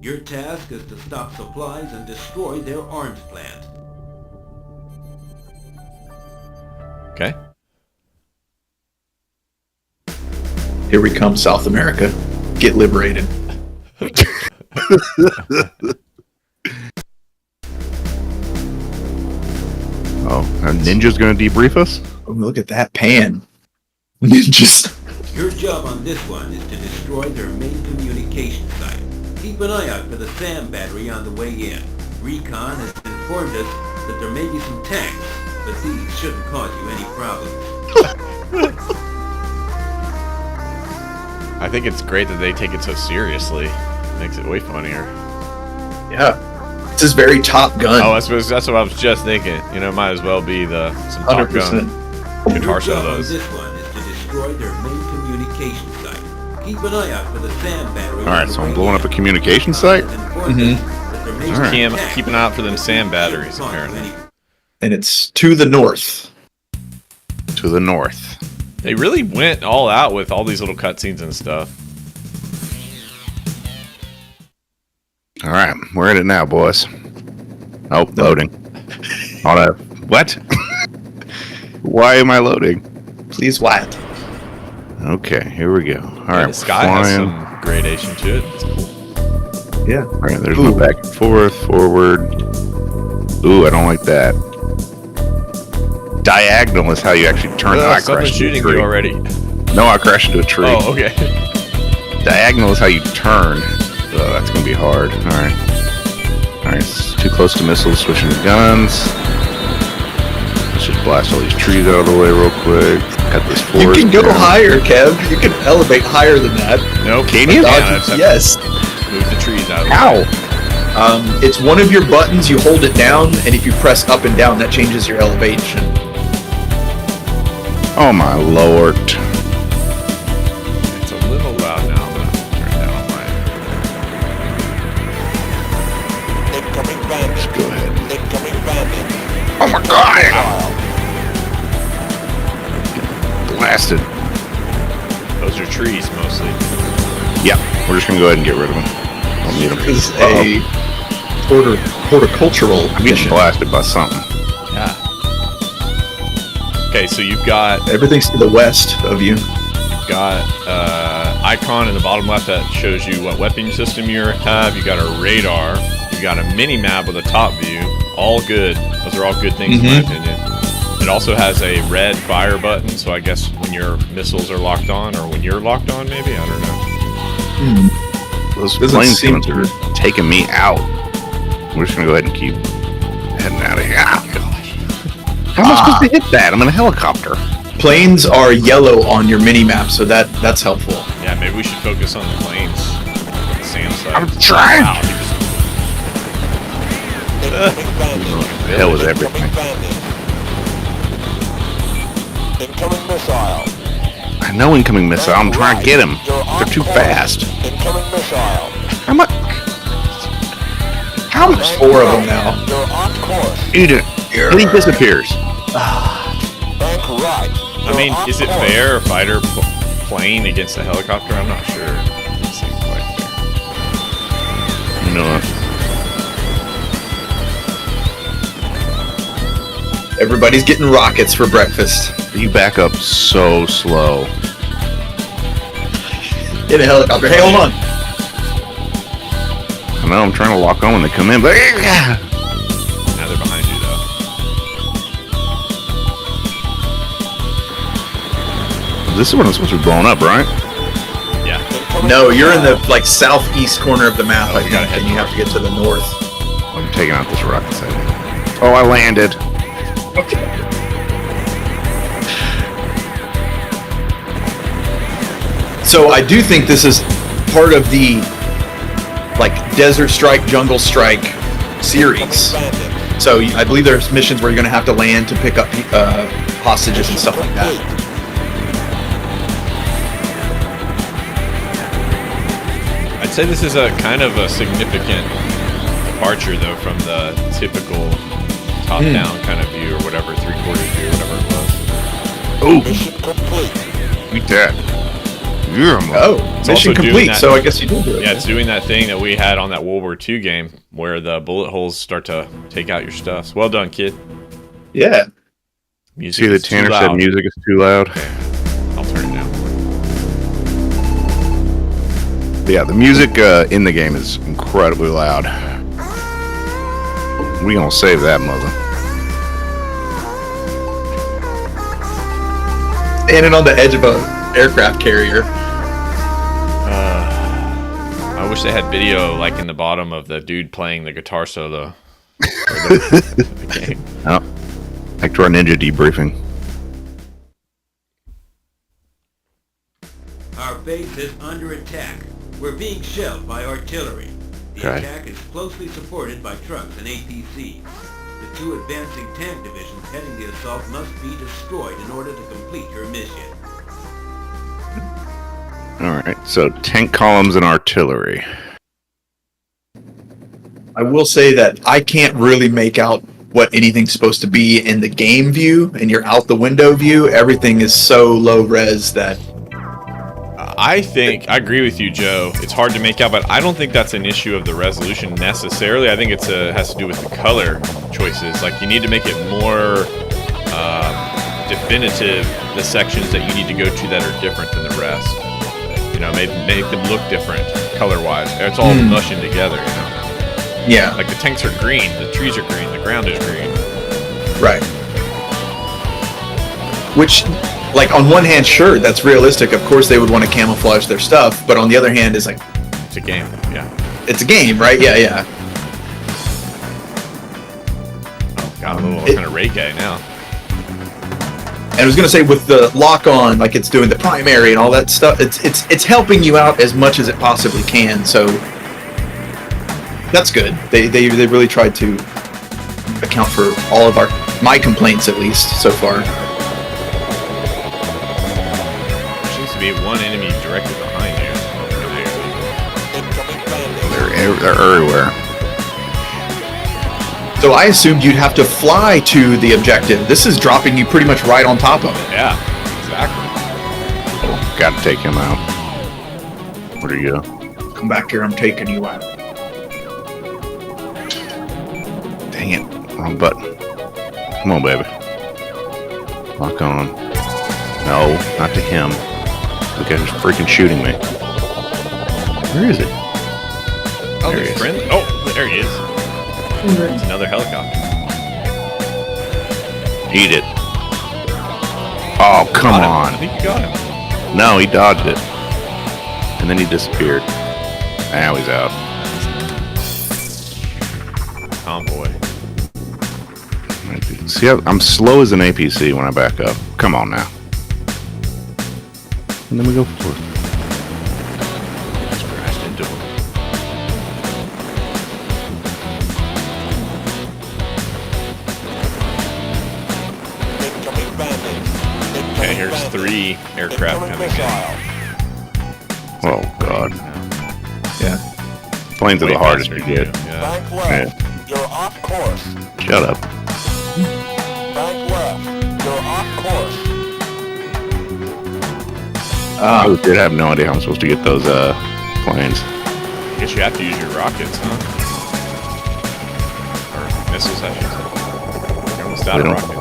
Your task is to stop supplies and destroy their arms plant. Okay. Here we come, South America. Get liberated. Oh, a ninja's gonna debrief us? Oh, look at that pan. Just Your job on this one is to destroy their main communication site. Keep an eye out for the SAM battery on the way in. Recon has informed us that there may be some tanks, but these shouldn't cause you any problems. I think it's great that they take it so seriously. Makes it way funnier. yeah. This is very Top Gun. Oh, that's what I was just thinking. You know, it might as well be some Top 100%. Gun guitar Your job on solos. this one is to destroy their main communication site. Keep an eye out for the SAM battery. Alright, so I'm blowing up a communication site? Keep an eye out for them SAM batteries, apparently. And it's to the north. To the north. They really went all out with all these little cutscenes and stuff. Alright, we're in it now, boys. Oh, loading. On a what? Why am I loading? Please what? Okay, here we go. Alright, The sky has some gradation to it. It's cool. Yeah. Alright, there's no back and forth, forward. Ooh, I don't like that. Diagonal is how you actually turn. I Something's crashed into a shooting tree. you already. No, I crashed into a tree. Oh, okay. Diagonal is how you turn. That's gonna be hard. Alright. Alright, it's too close to missiles, switching to guns. Let's just blast all these trees out of the way real quick. Cut this You forest can go down. higher, Kev. You can elevate higher than that. Nope. Can you? Yes. Move the trees out. Ow! It's one of your buttons. You hold it down, and if you press up and down, that changes your elevation. Oh my lord. It's a little loud now. I'm gonna turn it down on mine. Incoming bandit. Go ahead. Incoming bandit. Oh my god! Blasted. Those are trees mostly. Yeah, we're just gonna go ahead and get rid of them. Don't need them. This is a horticultural I'm getting mission. blasted by something. Yeah. Okay, so you've got Everything's to the west of you. icon in the bottom left that shows you what weapon system you have. You got a radar. You got a mini map with a top view. All good. Those are all good things in my opinion. It also has a red fire button, so I guess when your missiles are locked on, or when you're locked on, maybe, I don't know. Those Doesn't planes seem are taking me out. We're just gonna go ahead and keep heading out of here. Oh, gosh. How am I supposed to hit that? I'm in a helicopter. Planes are yellow on your mini map, so that's helpful. Yeah, maybe we should focus on the planes. The SAM side. I'm trying. Wow, he just- The hell with everything. Incoming missile. I know incoming missile. I'm trying to get him. They're too fast. Incoming missile. How much? How much? There's 4 of them now. You're on course. Eat it. And he disappears. Bank right. I mean, is it fair, a fighter plane against a helicopter? I'm not sure. It seems quite fair. You know what? Everybody's getting rockets for breakfast. You back up so slow. In a helicopter. Hey, hold on. I know I'm trying to lock on when they come in, but Now they're behind you, though. this is when I'm supposed to be blowing up, right? Yeah. No, you're in the southeast corner of the map, Oh, I you gotta think, head and you have to get to the north. I'm taking out this rocket side. Oh, I landed. Okay. So I do think this is part of the Desert Strike, Jungle Strike series. So I believe there's missions where you're going to have to land to pick up hostages and stuff like that. I'd say this is a kind of a significant departure, though, from the typical top-down kind of view, or whatever, three-quarters view, or whatever it was. Oh, Mission complete. eat that. Yeah, Oh, It's mission also doing complete. that- So I guess you did do it. Yeah, it's doing that thing that we had on that World War II game, where the bullet holes start to take out your stuff. So well done, kid. Yeah. Music See that is too Tanner said loud. music is too loud? I'll turn it down. Yeah, the music in the game is incredibly loud. We gonna save that mother. Standing on the edge of an aircraft carrier. I wish they had video like in the bottom of the dude playing the guitar solo. The game. Oh, back to our ninja debriefing. Our base is under attack. We're being shelled by artillery. The Okay. attack is closely supported by trucks and APCs. The 2 advancing tank divisions heading the assault must be destroyed in order to complete your mission. Alright, so tank columns and artillery. I will say that I can't really make out what anything's supposed to be in the game view, and your out the window view. Everything is so low res that I think I agree with you, Joe. It's hard to make out, but I don't think that's an issue of the resolution necessarily. I think it has to do with the color choices. Like, you need to make it more definitive, the sections that you need to go to that are different than the rest. You know, make them look different color-wise. It's all mushing together, you know. yeah, Like, the tanks are green, the trees are green, the ground is green. right. Which, like, on one hand, sure, that's realistic. Of course, they would want to camouflage their stuff, but on the other hand, it's like It's a game, yeah. it's a game, right? Yeah, yeah. Oh, got a little kind of reggae now. And I was gonna say, with the lock on, like it's doing the primary and all that stuff, it's helping you out as much as it possibly can. So that's good. They really tried to account for all of my complaints, at least so far. There seems to be one enemy directly behind you. They're everywhere. So I assumed you'd have to fly to the objective. This is dropping you pretty much right on top of it. Yeah, exactly. Oh, gotta take him out. Where'd he go? Come back here, I'm taking you out. Dang it. Wrong button. Come on, baby. Lock on. No, not to him. The guy who's freaking shooting me. Where is it? Oh, There he there's is. friend. Oh, there he is. It's another helicopter. Eat it. Oh, come Got him. on. I think you got him. No, he dodged it. And then he disappeared. Now he's out. Tomboy. See, I'm slow as an APC when I back up. Come on now. And then we go for it. Just crashed into him. Incoming bandit. Okay, here's 3 aircraft Incoming coming in. missile. Oh, God. Yeah. Planes are Way the hardest to faster than get. you, Yeah. Bank left. You're off course. Shut up. Bank left. You're off course. I did have no idea how I'm supposed to get those planes. I guess you have to use your rockets, huh? Or missiles, I should say. You're almost out of We don't- rockets.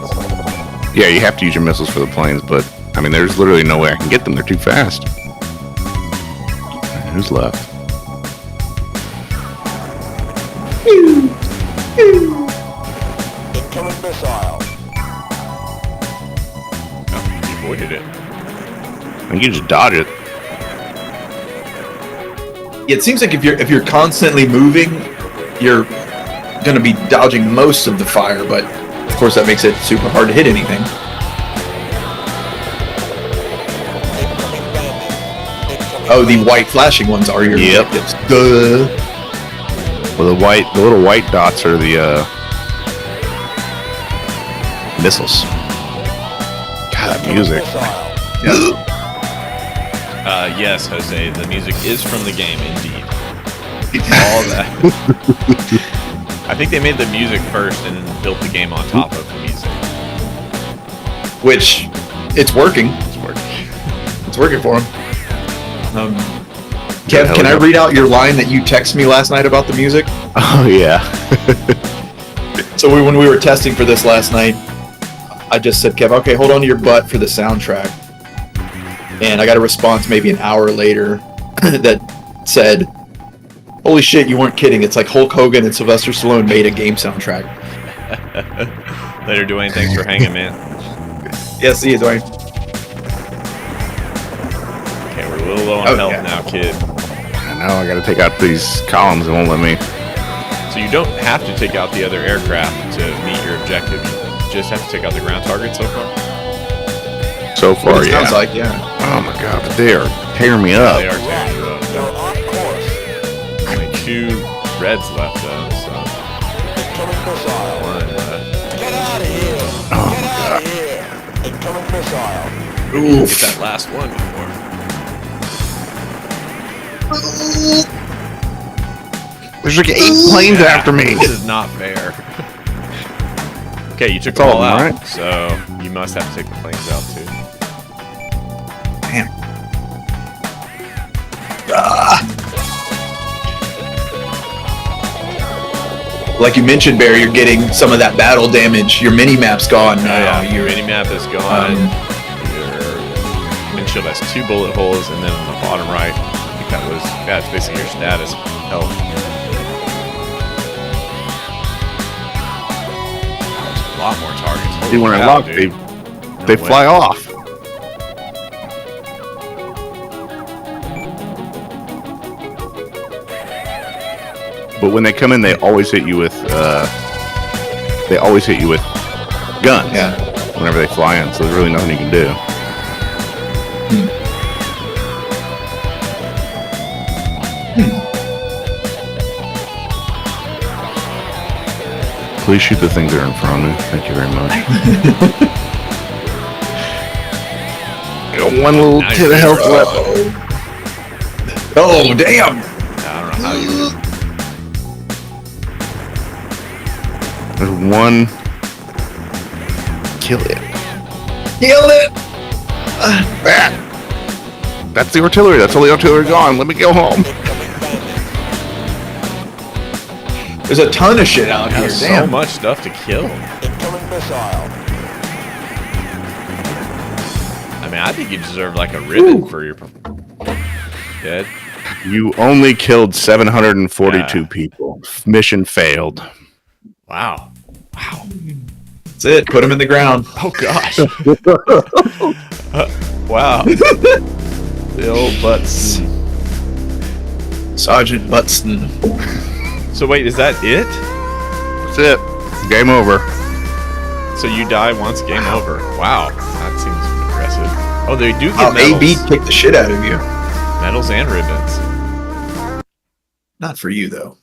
Yeah, you have to use your missiles for the planes, but I mean, there's literally no way I can get them. They're too fast. Who's left? Incoming missile. Oh, you avoided it. I think you just dodge it. It seems like if you're constantly moving, you're going to be dodging most of the fire, but of course that makes it super hard to hit anything. Incoming bandit. Incoming Oh, the white flashing ones are your Yep. objectives. Duh. Well, the little white dots are the missiles. God, that music. missile. Yes, Jose, the music is from the game, indeed. All that. I think they made the music first and then built the game on top of the music. Which, it's working. It's working. It's working for him. Yeah, Kev, can I read out your line that you texted me last night about the music? Oh yeah. So when we were testing for this last night, I just said, Kev, okay, hold on to your butt for the soundtrack. And I got a response maybe an hour later that said, holy shit, you weren't kidding. It's like Hulk Hogan and Sylvester Stallone made a game soundtrack. Later, Dwayne, thanks for hanging, man. Yeah, see you, Dwayne. Okay, we're a little low on Oh, health yeah. now, kid. I know. I got to take out these columns. It won't let me. So you don't have to take out the other aircraft to meet your objective. You just have to take out the ground target so far. So What far, it yeah. sounds like, yeah. Oh my god, but they are tearing me up. They are tearing you up. You're off course. Only 2 reds left, though, so Incoming missile. 1 left. Get out of here. Oh, Get out of here. Incoming missile. Get that last one before. There's like 8 planes after me. This is not fair. Okay, you took It's them all all of out, them, right? so you must have to take the planes out too. Damn. Like you mentioned, Barry, you're getting some of that battle damage. Your mini-map's gone now. Your mini map is gone. Your windshield has 2 bullet holes, and then on the bottom right, I think that was it's basically your status health. There's a lot more targets. Holy See, when I crap, lock, dude. they No fly way. off. But when they come in, they always hit you with guns. Yeah. Whenever they fly in, so there's really nothing you can do. Please shoot the things that are in front of me. Thank you very much. Got one little Now tit of you're health good. left. Oh, damn. I don't know how you. There's one. Kill it. Kill it. That's the artillery. That's all the artillery gone. Let me go home. There's a ton of shit out here. There's so Damn. much stuff to kill. Incoming missile. I mean, I think you deserve like a ribbon for your dead. You only killed 742 Yeah. people. Mission failed. Wow. Wow. That's it. Put him in the ground. Oh gosh. Wow. Bill Butson. Sergeant Butson. So wait, is that it? That's it. Game over. So you die once, game over. Wow, that seems impressive. Oh, they do get Oh, medals. AB kicked the shit out of you. Medals and ribbons. Not for you though.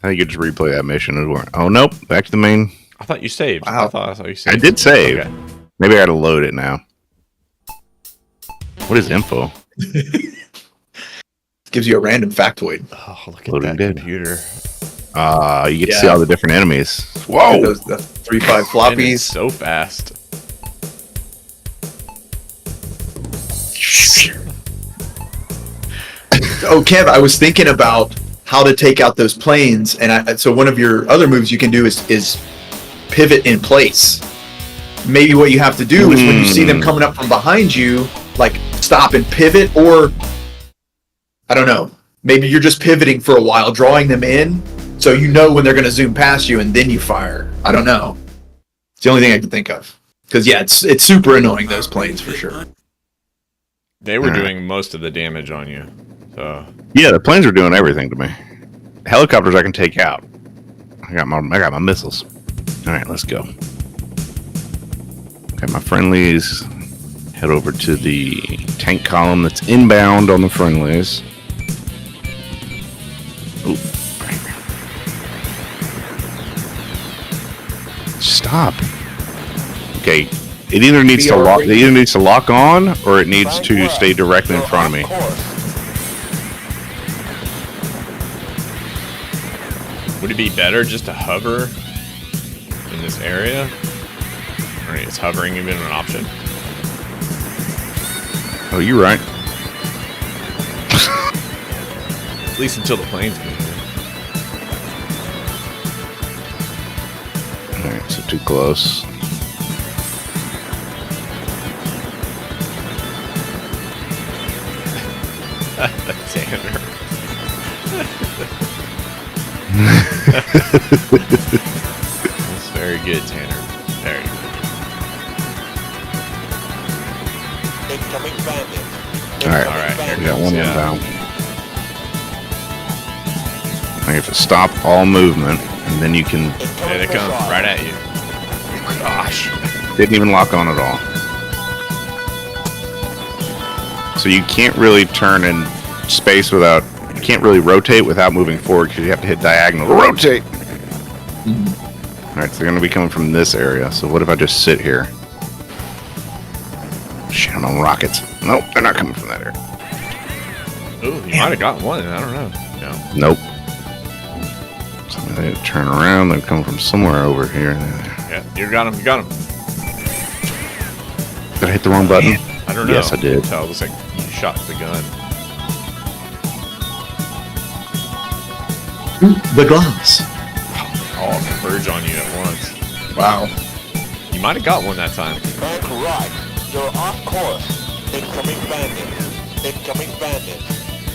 I think you just replay that mission. Oh nope, back to the main. I thought you saved. Wow. I thought you saved. I did save. Okay. Maybe I gotta load it now. What is info? Gives you a random factoid. Oh, look at Loading that dead. computer. You get to see all the different enemies. Whoa! Those the 3.5 And it's floppies. so fast. Oh, Kev, I was thinking about how to take out those planes, and so one of your other moves you can do is pivot in place. Maybe what you have to do is when you see them coming up from behind you, like stop and pivot, or I don't know. Maybe you're just pivoting for a while, drawing them in, so you know when they're going to zoom past you, and then you fire. I don't know. It's the only thing I can think of. Because yeah, it's super annoying, those planes for sure. They were doing most of the damage on you. So Yeah, the planes are doing everything to me. Helicopters I can take out. I got my missiles. All right, let's go. Got my friendlies. Head over to the tank column that's inbound on the friendlies. Ooh. Stop. Okay, it either needs to lock. It either needs to lock on, or it needs to stay directly in front of me. would it be better just to hover in this area? Or is hovering even an option? Oh, you're right. At least until the planes move. Alright, so too close. Tanner. That's very good, Tanner. Very good. Incoming bandit. Alright, here we got one comes, down. I have to stop all movement, and then you can. There it comes, right at you. Gosh. Didn't even lock on at all. So you can't really turn in space without. You can't really rotate without moving forward because you have to hit diagonal to rotate. Alright, so they're going to be coming from this area. So what if I just sit here? Shit, I'm on rockets. Nope, they're not coming from that area. Ooh, you might have gotten one. I don't know. No. Nope. So they turn around. They're coming from somewhere over here. Yeah, you got him. You got him. Did I hit the wrong button? I don't know. Yes, I did. It looks like you shot the gun. The gloves. All converge on you at once. Wow. You might have got one that time. Bank right. You're off course. Incoming bandit. Incoming bandit.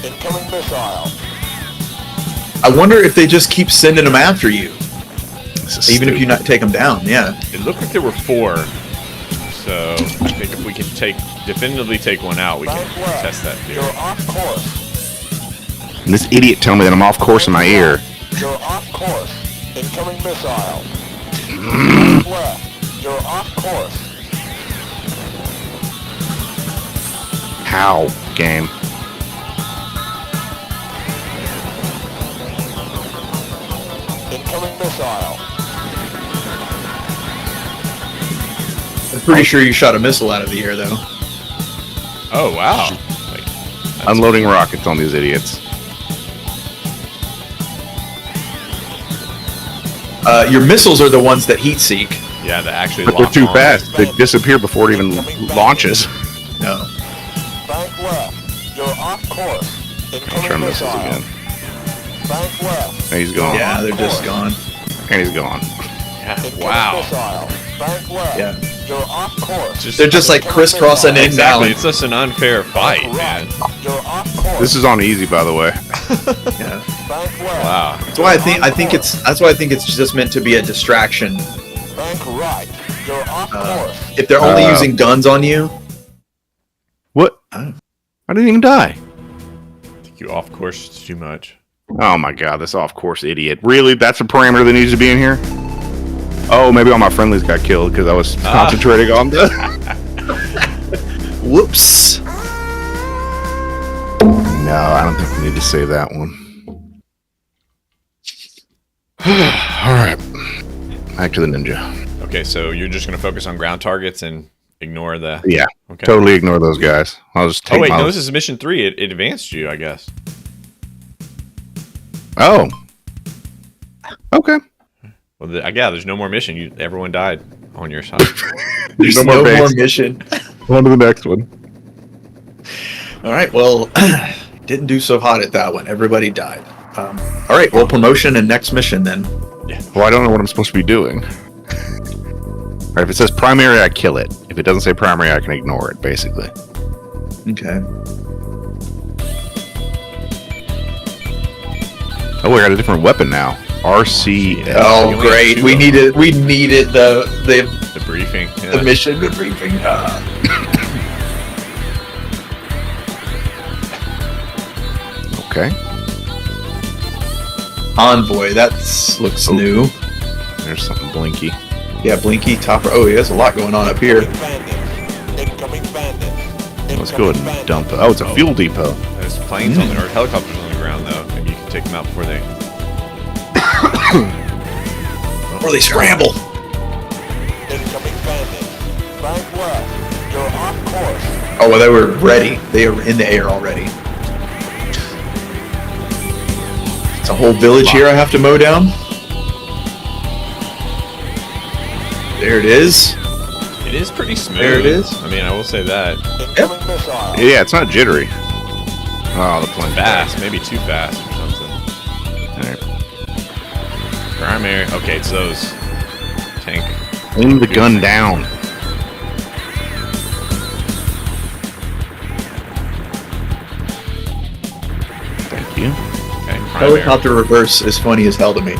Incoming missile. I wonder if they just keep sending them after you, This is even if you stupid. not take them down. Yeah. It looked like there were 4. So I think if we can definitively take one out, we can Bank left. test that theory. You're off course. And this idiot telling me that I'm off course in my ear. You're off course. Incoming missile. Bank left. You're off course. How, game? Incoming missile. I'm pretty sure you shot a missile out of the air, though. Oh, wow. Like, Unloading rockets on these idiots. Your missiles are the ones that heat seek. yeah, that actually But they're lock too on. fast. They disappear before it even launches. No. Bank left. You're off course. Try Incoming missiles missile. again. Bank left. And he's gone. Yeah, they're just gone. And he's gone. Yeah, Incoming wow. missile. Bank left. Yeah. You're off course. Just, They're just like crisscrossing in exactly. now. It's just an unfair fight, man. You're off course. This is on easy, by the way. Yeah. Bank left. Wow. That's why I think it's just meant to be a distraction. Bank right. off course. If they're only using guns on you, What? Oh. I didn't even die. I think you off course too much. Oh my god, this off-course idiot. Really? That's a parameter that needs to be in here? Oh, maybe all my friendlies got killed because I was concentrating on the... whoops. No, I don't think we need to save that one. Alright. Back to the ninja. Okay, so you're just going to focus on ground targets and ignore the... Yeah, Okay. totally ignore those guys. I'll just take Oh, wait, my... no, this is mission 3. It advanced you, I guess. Oh. Okay. Well, yeah, there's no more mission. Everyone died on your side. There's No no, more more base. mission. On to the next one. All right, well, didn't do so hot at that one. Everybody died. All right, well, promotion and next mission then. Well, I don't know what I'm supposed to be doing. All right, if it says primary, I kill it. If it doesn't say primary, I can ignore it, basically. Okay. Oh, I got a different weapon now. RCL. Oh, you only great. have 2 We of needed The briefing. Yeah. the mission, the briefing. Okay. Envoy, that looks new. There's something blinky. Yeah, Blinky, top. Oh, yeah, there's a lot going on up here. Incoming bandits. Let's go ahead and dump it. Oh, it's a fuel depot. There's planes on the, or helicopters on the ground, though. Maybe you can take them out before they... Or they scramble. Incoming bandits. Frank West, you're off course. Oh, well, they were ready. They were in the air already. It's a whole village here I have to mow down. There it is. It is pretty smooth. There it is. I mean, I will say that. Incoming missile. Yeah, it's not jittery. Oh, the plane. Fast, maybe too fast or something. Alright. Primary. Okay, it's those. Tank. Aim the gun down. Thank you. Okay, primary. Helicopter reverse is funny as hell to me.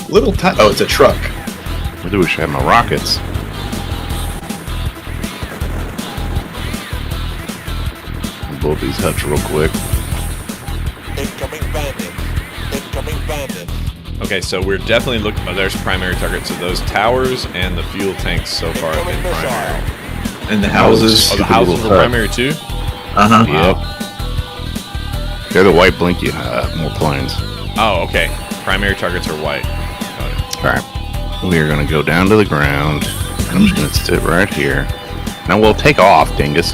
Little tiny. Oh, it's a truck. I do wish I had my rockets. I'll blow up these huts real quick. Incoming bandits. Incoming bandits. Okay, so we're definitely looking. Oh, there's primary targets. So those towers and the fuel tanks so far have been Incoming primary. missile. And the houses. Oh, the Stupid houses little were hut. primary too? Uh-huh. Yep. They're the white blinky more planes. Oh, okay. Primary targets are white. Got it. Alright. We are going to go down to the ground. And I'm just going to sit right here. Now we'll take off, dingus.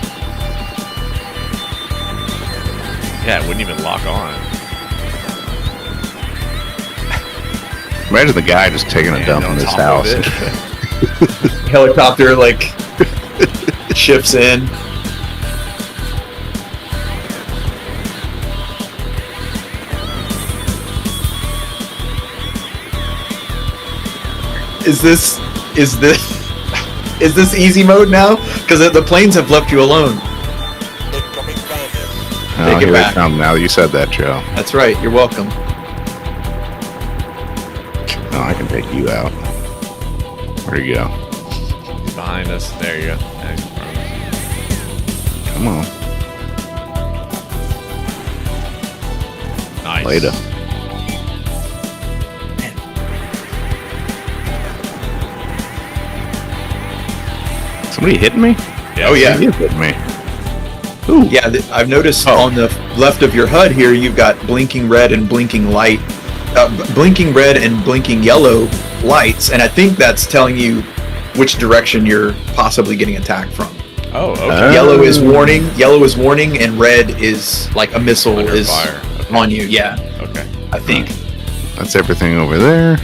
Yeah, it wouldn't even lock on. Imagine the guy just taking a Man, dump on in this top of house. it. Helicopter, like, shifts in. Is this easy mode now? Because the planes have left you alone. Incoming bandits. Oh, Take it here back. they come now that you said that, Joe. That's right. You're welcome. Oh, I can take you out. Where you go? He's behind us. There you go. Yeah, he's in front of us. Come on. Nice. Later. Somebody hitting me? Yeah, Oh, yeah. He is hitting me. Ooh. Yeah, I've noticed on the left of your HUD here, you've got blinking red and blinking light, blinking red and blinking yellow lights, and I think that's telling you which direction you're possibly getting attacked from. Oh, okay. Yellow is warning, and red is like a missile Under is fire. Okay. on you. Yeah, Okay. I think. That's everything over there.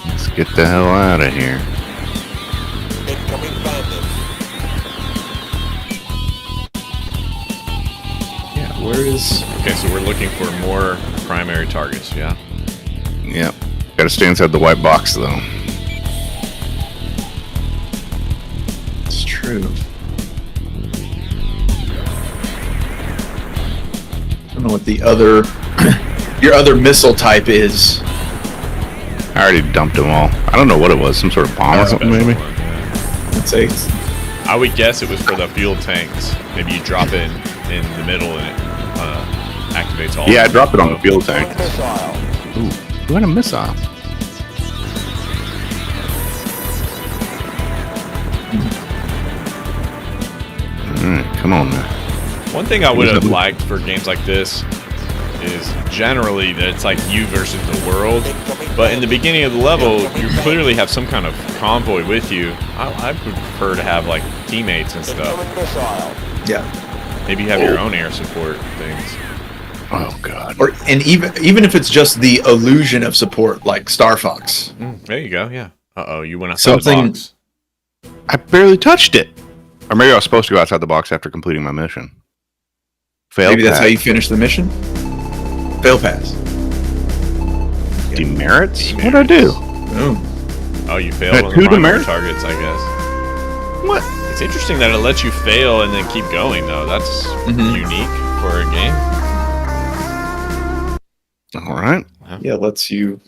Let's get the hell out of here. Incoming bandits. Yeah, where is? Okay, so we're looking for more primary targets, yeah? Yep. Gotta stay inside the white box, though. It's true. I don't know what the other Your other missile type is. I already dumped them all. I don't know what it was. Some sort of bomb or something, maybe? Let's say. I would guess it was for the fuel tanks. Maybe you drop it in the middle and it activates all. Yeah, I dropped it on the fuel tank. Missile. Ooh, who had a missile? Come on now. One thing I would have liked for games like this is generally that it's like you versus the world. But in the beginning of the level, you clearly have some kind of convoy with you. I would prefer to have like teammates and stuff. Incoming missile. Yeah. Maybe you have your own air support things. Oh God. And even if it's just the illusion of support, like Star Fox. There you go. Yeah. You went outside the box. I barely touched it. Or maybe I was supposed to go outside the box after completing my mission. Maybe that's how you finish the mission. Fail pass. Demerits? What'd I do? Oh, you failed on the primary targets, I guess. What? It's interesting that it lets you fail and then keep going, though. That's unique for a game. All right. Yeah, lets you.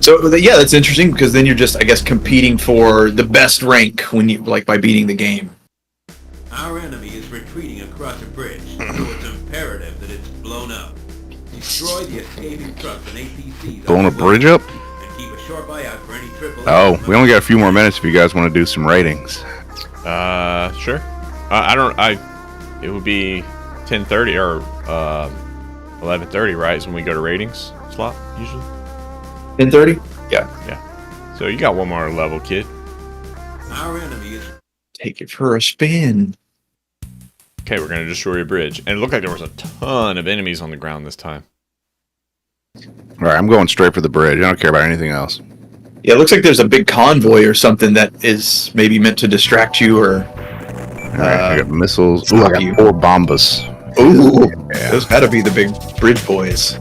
So yeah, that's interesting because then you're just, I guess, competing for the best rank when you by beating the game. Our enemy is retreating across a bridge, so it's imperative that it's blown up. Destroy the escaping trucks and APCs. Blowing a bridge up? And keep a sharp eye out for any triple. Oh, we only got a few more minutes if you guys want to do some ratings. Sure. It would be 10:30 or 11:30, right? Is when we go to ratings slot usually. 10:30? Yeah. So you got one more level, kid. Our enemy is. Take it for a spin. Okay, we're gonna destroy a bridge, and it looked like there was a ton of enemies on the ground this time. All right, I'm going straight for the bridge. I don't care about anything else. Yeah, it looks like there's a big convoy or something that is maybe meant to distract you or. All right, I got missiles. Ooh, I got 4 bombas. Ooh, those gotta be the big bridge boys.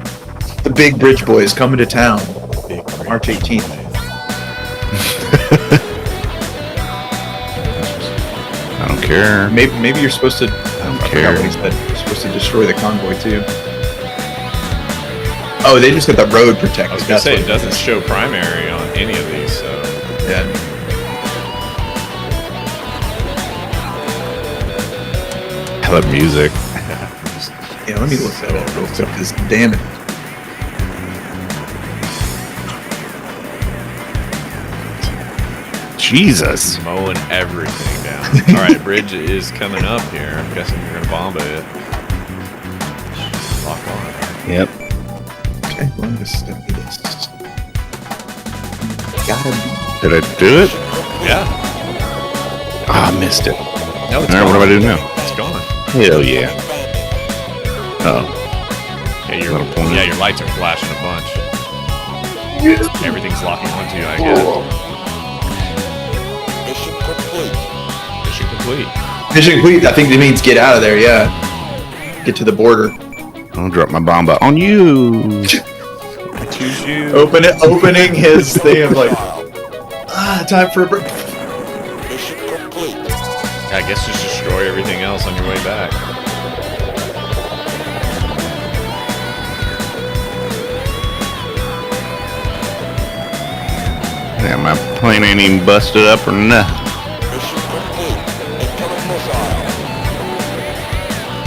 The big bridge boys coming to town. March 18th. I don't care. Maybe you're supposed to. I don't care. What he said. You're supposed to destroy the convoy too. Oh, they just got the road protected. I was gonna say it doesn't show primary on any of these, so yeah. I love music. Yeah, let me look that up real quick. Because damn it. Jesus. mowing everything down. All right, bridge is coming up here. I'm guessing you're gonna bomb it. Lock on. Yep. Okay, well, this is gonna be this. Gotta be. Did I do it? Yeah. Ah, I missed it. No, it's All right, what do I do now? It's gone. Hell yeah. Oh. Yeah, your lights are flashing a bunch. Everything's locking onto you, I guess. Mission complete. Mission complete. Mission complete. I think it means get out of there. Yeah. Get to the border. I'll drop my bomb on you. I choose you. Opening his thing of like, time for a break. Mission complete. I guess just destroy everything else on your way back. Yeah, my plane ain't even busted up or nothing. Mission complete. Incoming missile.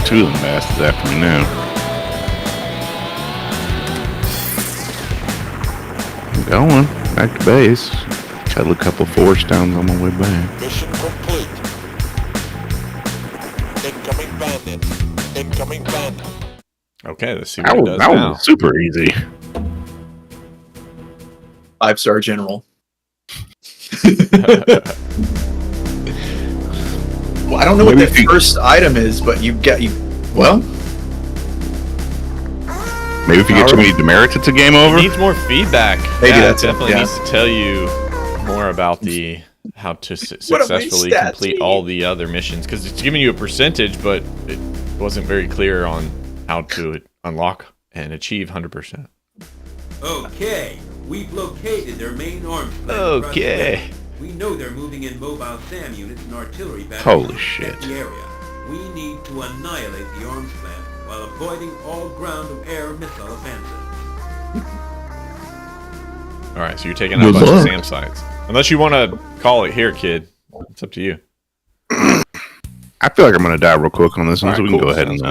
2 of them bastards after me now. I'm going back to base. Got a couple force downs on my way back. Mission complete. Incoming bandit. Incoming bandit. Okay, let's see what it does that now. was super easy. 5-star general. Well, I don't know what the first item is, but well. Maybe if you get too many demerits, it's a game over. It needs more feedback. Maybe yeah, that's it it, definitely yeah. needs to tell you more about how to successfully complete all the other missions, because it's giving you a percentage, but it wasn't very clear on how to unlock and achieve 100%. Okay, we've located their main arms plant. Okay. We know they're moving in mobile SAM units and artillery batteries Holy to shit. protect the area. We need to annihilate the arms plant while avoiding all ground-to-air missile offenses. All right, so you're taking out a bunch of SAM sites. Unless you want to call it here, kid. It's up to you. I feel like I'm going to die real quick on this one, All so right, we can cool. go ahead and...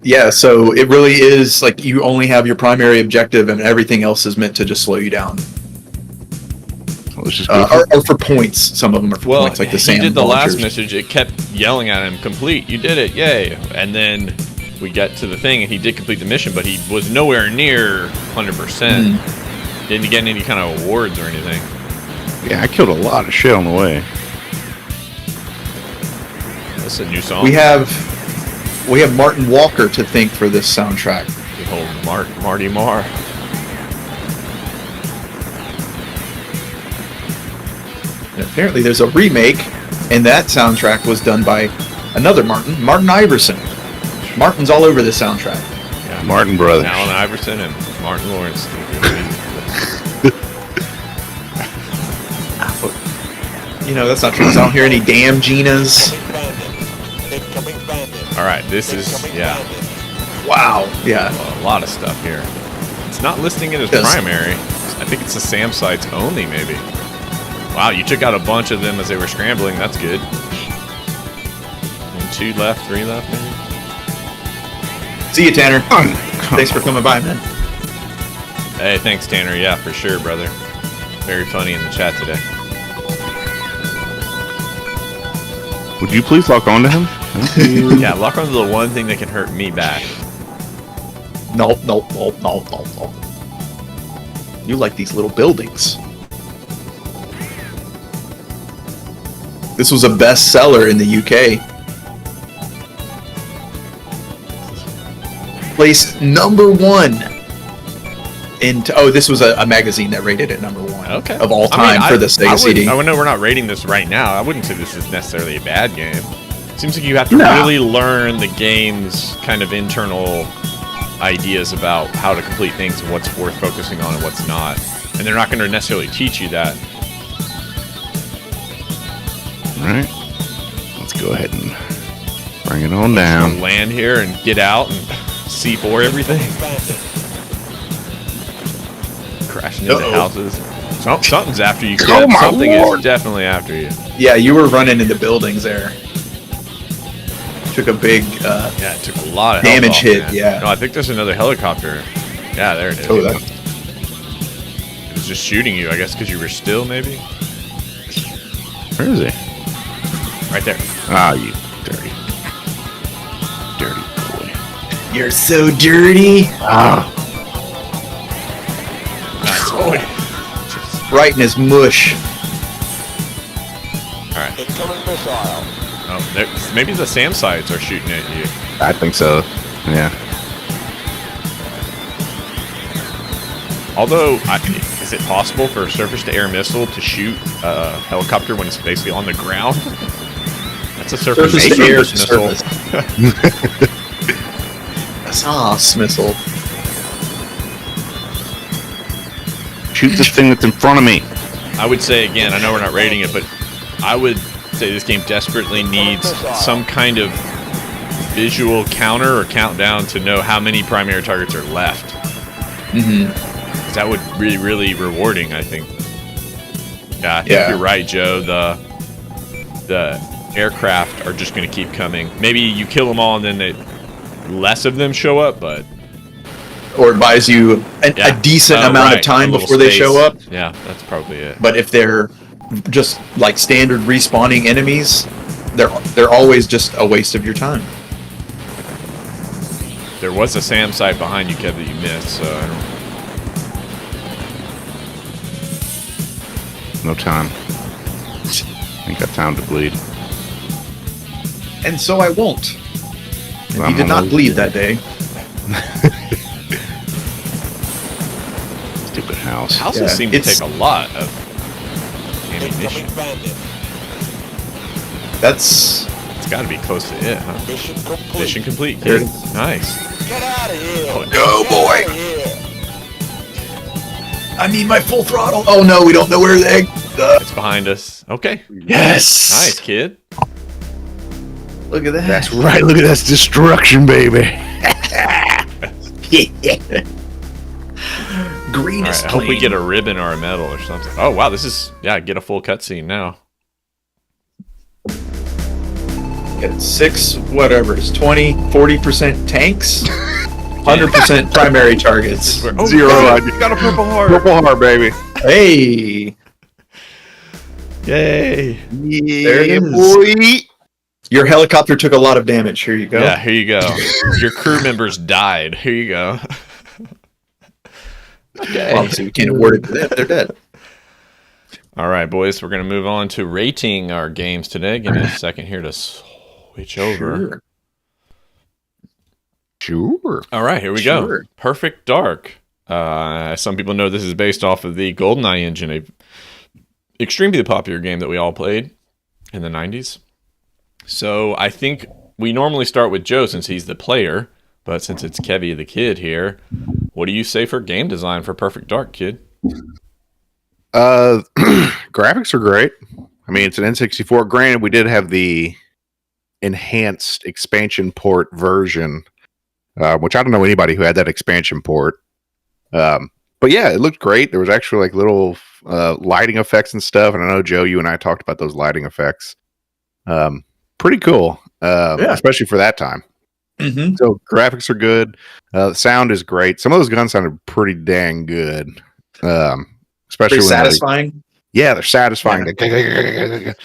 Yeah, so it really is like you only have your primary objective and everything else is meant to just slow you down. let's just go Or for points. Some of them are for points, like the he SAM did the last launchers. message. It kept yelling at him, complete, you did it, yay. And then we got to the thing, and he did complete the mission, but he was nowhere near 100%. Didn't get any kind of awards or anything. Yeah, I killed a lot of shit on the way. That's a new song. We have Martin Walker to thank for this soundtrack. Good old Marty Marr. And apparently there's a remake, and that soundtrack was done by another Martin Iverson. Martin's all over the soundtrack. Yeah, Martin Brothers. Alan Iverson and Martin Lawrence. You know, that's not true. I don't hear any damn Ginas. All right, this is, yeah, Wow. Yeah. a lot of stuff here. It's not listing it as Yes. primary. I think it's the SAM sites only, maybe. Wow, you took out a bunch of them as they were scrambling. That's good. And 2 left, 3 left, maybe. See you, Tanner. Thanks for coming by, man. Hey, thanks, Tanner. Yeah, for sure, brother. Very funny in the chat today. Would you please lock onto him? Yeah, lock onto the one thing that can hurt me back. No. You like these little buildings. This was a bestseller in the UK. Placed #1 this was a magazine that rated it #1 Okay. of all time for the Sega CD. I know we're not rating this right now. I wouldn't say this is necessarily a bad game. Seems like you have to really learn the game's kind of internal ideas about how to complete things and what's worth focusing on and what's not. And they're not going to necessarily teach you that. Alright. Let's go ahead and bring it on down. Land here and get out and C4 everything. Crashing into houses. Something's after you, kid. Oh my Something Lord. is definitely after you. Yeah, you were running into buildings there. Took a big Yeah, it took a lot of damage health off, hit, man. yeah. No, I think there's another helicopter. Yeah, there it is. Oh, that. It was just shooting you, I guess, because you were still, maybe? Where is he? Right there. Ah, you dirty boy. You're so dirty. Ah. Nice. Right in his mush. All right. Incoming missile. Oh, maybe the SAM sites are shooting at you. I think so. Yeah. Although, is it possible for a surface-to-air missile to shoot a helicopter when it's basically on the ground? That's a surface-to-air missile. SAS missile. Shoot this thing that's in front of me. I would say, again, I know we're not rating it, but I would say this game desperately needs some kind of visual counter or countdown to know how many primary targets are left. Mm-hmm. That would be really rewarding, I think. Yeah, I think you're right, Joe. The aircraft are just going to keep coming. Maybe you kill them all and then less of them show up, but... Or it buys you a decent amount of time before they show up. Yeah, that's probably it. But if they're just like standard respawning enemies, they're always just a waste of your time. There was a SAM site behind you, Kev, that you missed, so I don't... No time. Ain't got time to bleed. And so I won't. And I'm he did not on bleed that day. Stupid house. Houses seem to take a lot of ammunition. Incoming bandit. That's... It's got to be close to it, huh? Mission complete. Mission complete, There kid. it is. Nice. Get out of here. Oh, No, Get boy. outta here. I need my full throttle. Oh no, we don't know where they... It's behind us. Okay. Yes! Nice, kid. Look at that. That's right. Look at that destruction, baby. Green All is right, I hope we clean. get a ribbon or a medal or something. Oh wow, this is get a full cutscene now. Get 6, whatever, it's 20, 40% tanks, 100% primary targets. Oh, Zero. You got a purple heart. Purple heart, baby. Hey, Yay! There it Yeah, is. boy. your helicopter took a lot of damage. Here you go. Yeah, here you go. Your crew members died. Here you go. Well, obviously, we can't award it to them. They're dead. All right, boys, we're gonna move on to rating our games today. Give me a second here to switch over. Sure. All right, here we go. Perfect Dark. Some people know this is based off of the GoldenEye engine, a extremely popular game that we all played in the 90s. So I think we normally start with Joe since he's the player, but since it's Kevy the kid here, what do you say for game design for Perfect Dark, kid? Graphics are great. I mean, it's an N64. Granted, we did have the enhanced expansion port version, which I don't know anybody who had that expansion port. But yeah, it looked great. There was actually like little lighting effects and stuff. And I know, Joe, you and I talked about those lighting effects. Pretty cool, especially for that time. Mm-hmm. So graphics are good. The sound is great. Some of those guns sounded pretty dang good. Especially Pretty when satisfying. they're satisfying. Because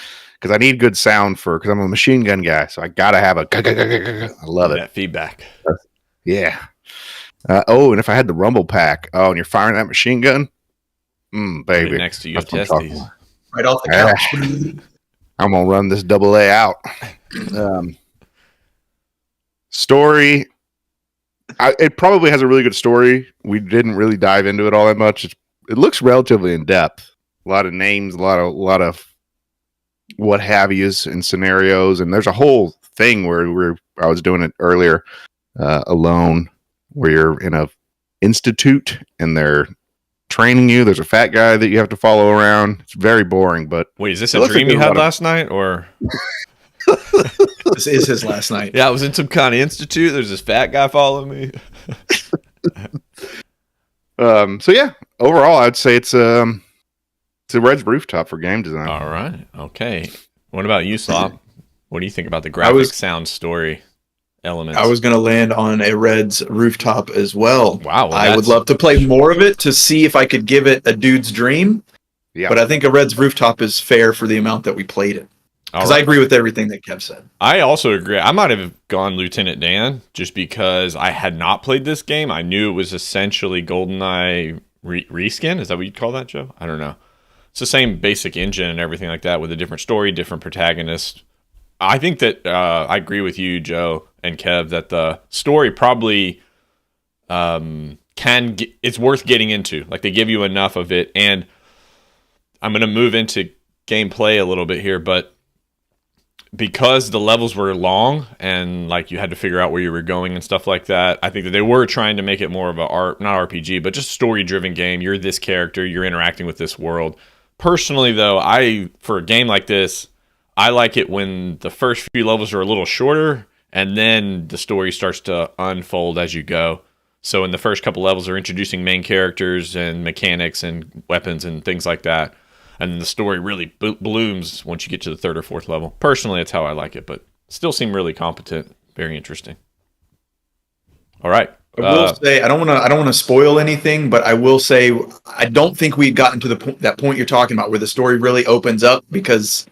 I need good sound because I'm a machine gun guy. So I gotta have a. I love it. That feedback. Yeah. And if I had the rumble pack, and you're firing that machine gun, baby. Right next to your That's what I'm talking testes. about. Right off the couch. I'm gonna run this AA out. Story. It probably has a really good story. We didn't really dive into it all that much. It looks relatively in depth. A lot of names, a lot of what have yous and scenarios, and there's a whole thing where I was doing it earlier alone, where you're in a institute and they're training you. There's a fat guy that you have to follow around. It's very boring, but Wait, is this a dream you had last night, or? This is his last night. Yeah, I was in some kind of institute. There's this fat guy following me. So yeah, overall, I'd say it's a Red's rooftop for game design. All right. Okay. What about you, Slop? What do you think about the graphic, sound, story elements? I was going to land on a Red's rooftop as well. Wow. I would love to play more of it to see if I could give it a dude's dream. Yeah. But I think a Red's rooftop is fair for the amount that we played it. Because I agree with everything that Kev said. I also agree. I might have gone Lieutenant Dan just because I had not played this game. I knew it was essentially GoldenEye reskin. Is that what you'd call that, Joe? I don't know. It's the same basic engine and everything like that with a different story, different protagonist. I think that I agree with you, Joe and Kev, that the story probably it's worth getting into. Like, they give you enough of it. And I'm going to move into gameplay a little bit here, but because the levels were long and like you had to figure out where you were going and stuff like that, I think that they were trying to make it more of a not RPG, but just story-driven game. You're this character, you're interacting with this world. Personally, though, for a game like this, I like it when the first few levels are a little shorter and then the story starts to unfold as you go. So in the first couple levels, they're introducing main characters and mechanics and weapons and things like that. And then the story really blooms once you get to the third or fourth level. Personally, that's how I like it, but still seem really competent. Very interesting. All right. I will say, I don't want to spoil anything, but I will say I don't think we've gotten to that point you're talking about where the story really opens up because,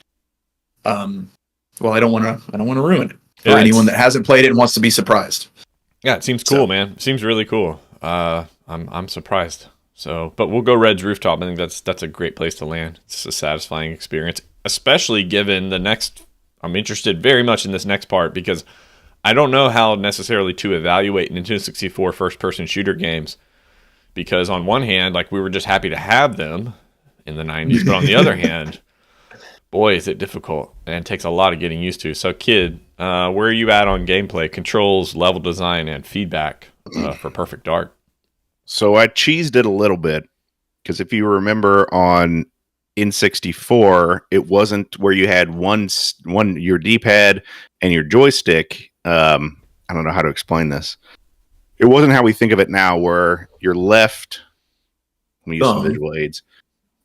I don't want to ruin it for anyone that hasn't played it and wants to be surprised. Yeah, it seems cool, man. It seems really cool. I'm surprised. So, but we'll go Red's Rooftop. I think that's a great place to land. It's a satisfying experience, especially given the next. I'm interested very much in this next part because I don't know how necessarily to evaluate Nintendo 64 first-person shooter games. Because on one hand, like, we were just happy to have them in the 90s, but on the other hand, boy, is it difficult and it takes a lot of getting used to. So, kid, where are you at on gameplay, controls, level design, and feedback for Perfect Dark? So I cheesed it a little bit because if you remember on in 64, it wasn't where you had one your D-pad and your joystick. I don't know how to explain this. It wasn't how we think of it now, where your left. Let me use some visual aids.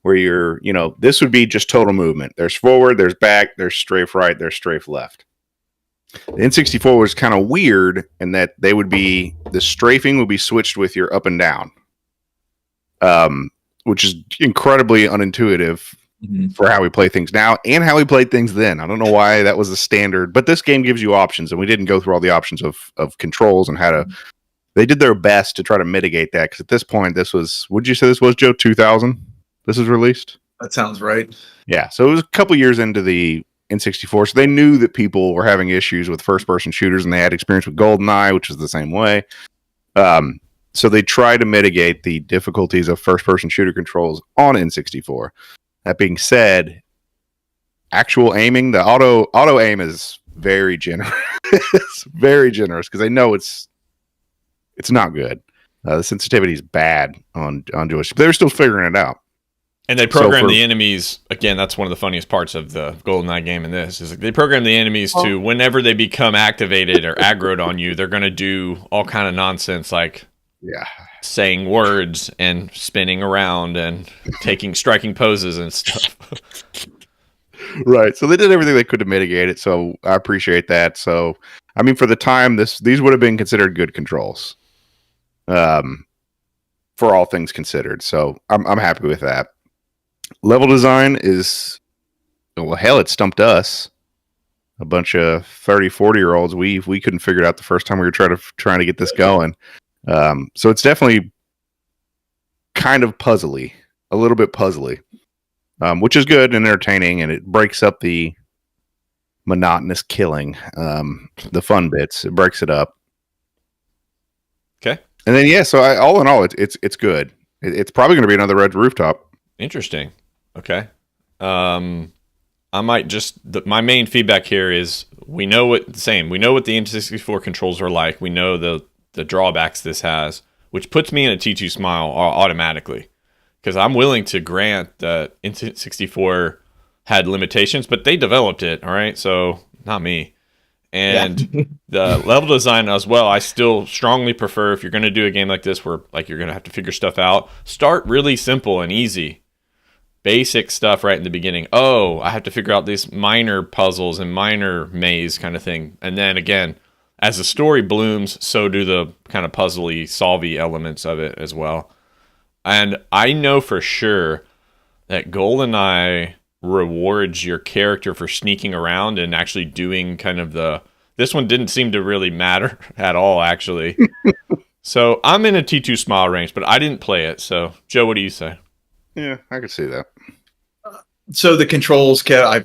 Where you're, this would be just total movement. There's forward, there's back, there's strafe right, there's strafe left. The N64 was kind of weird in that the strafing would be switched with your up and down, which is incredibly unintuitive for how we play things now and how we played things then. I don't know why that was the standard, but this game gives you options, and we didn't go through all the options of controls and how to. They did their best to try to mitigate that, because at this point, would you say this was, Joe, 2000? This was released? That sounds right. Yeah. So it was a couple years into the N64, so they knew that people were having issues with first-person shooters, and they had experience with GoldenEye, which was the same way. So they tried to mitigate the difficulties of first-person shooter controls on N64. That being said, actual aiming, the auto aim is very generous. It's very generous, because they know it's not good. The sensitivity is bad on joystick. They're still figuring it out. And they program the enemies, again, that's one of the funniest parts of the GoldenEye game in this, is they program the enemies to, whenever they become activated or aggroed on you, they're going to do all kind of nonsense, like saying words and spinning around and striking poses and stuff. Right. So they did everything they could to mitigate it, so I appreciate that. So, I mean, for the time, these would have been considered good controls, for all things considered. So I'm happy with that. Level design is, well, hell, it stumped us. A bunch of 30, 40-year-olds. We couldn't figure it out the first time we were trying to get this going. So it's definitely kind of puzzly, a little bit puzzly, which is good and entertaining, and it breaks up the monotonous killing, the fun bits. It breaks it up. Okay. And then, so all in all, it's good. It's probably going to be another Red Rooftop. Interesting. Okay. I might my main feedback here is we know what the N64 controls are like. We know the drawbacks this has, which puts me in a T2 smile automatically, because I'm willing to grant that N64 had limitations, but they developed it. All right. So not me. And the level design as well, I still strongly prefer, if you're going to do a game like this where like you're going to have to figure stuff out, start really simple and easy. Basic stuff right in the beginning. Oh, I have to figure out these minor puzzles and minor maze kind of thing. And then again, as the story blooms, so do the kind of puzzly, solvey elements of it as well. And I know for sure that GoldenEye rewards your character for sneaking around and actually doing kind of this one didn't seem to really matter at all, actually. So I'm in a T2 smile range, but I didn't play it. So Joe, what do you say? Yeah, I could see that. So the controls, I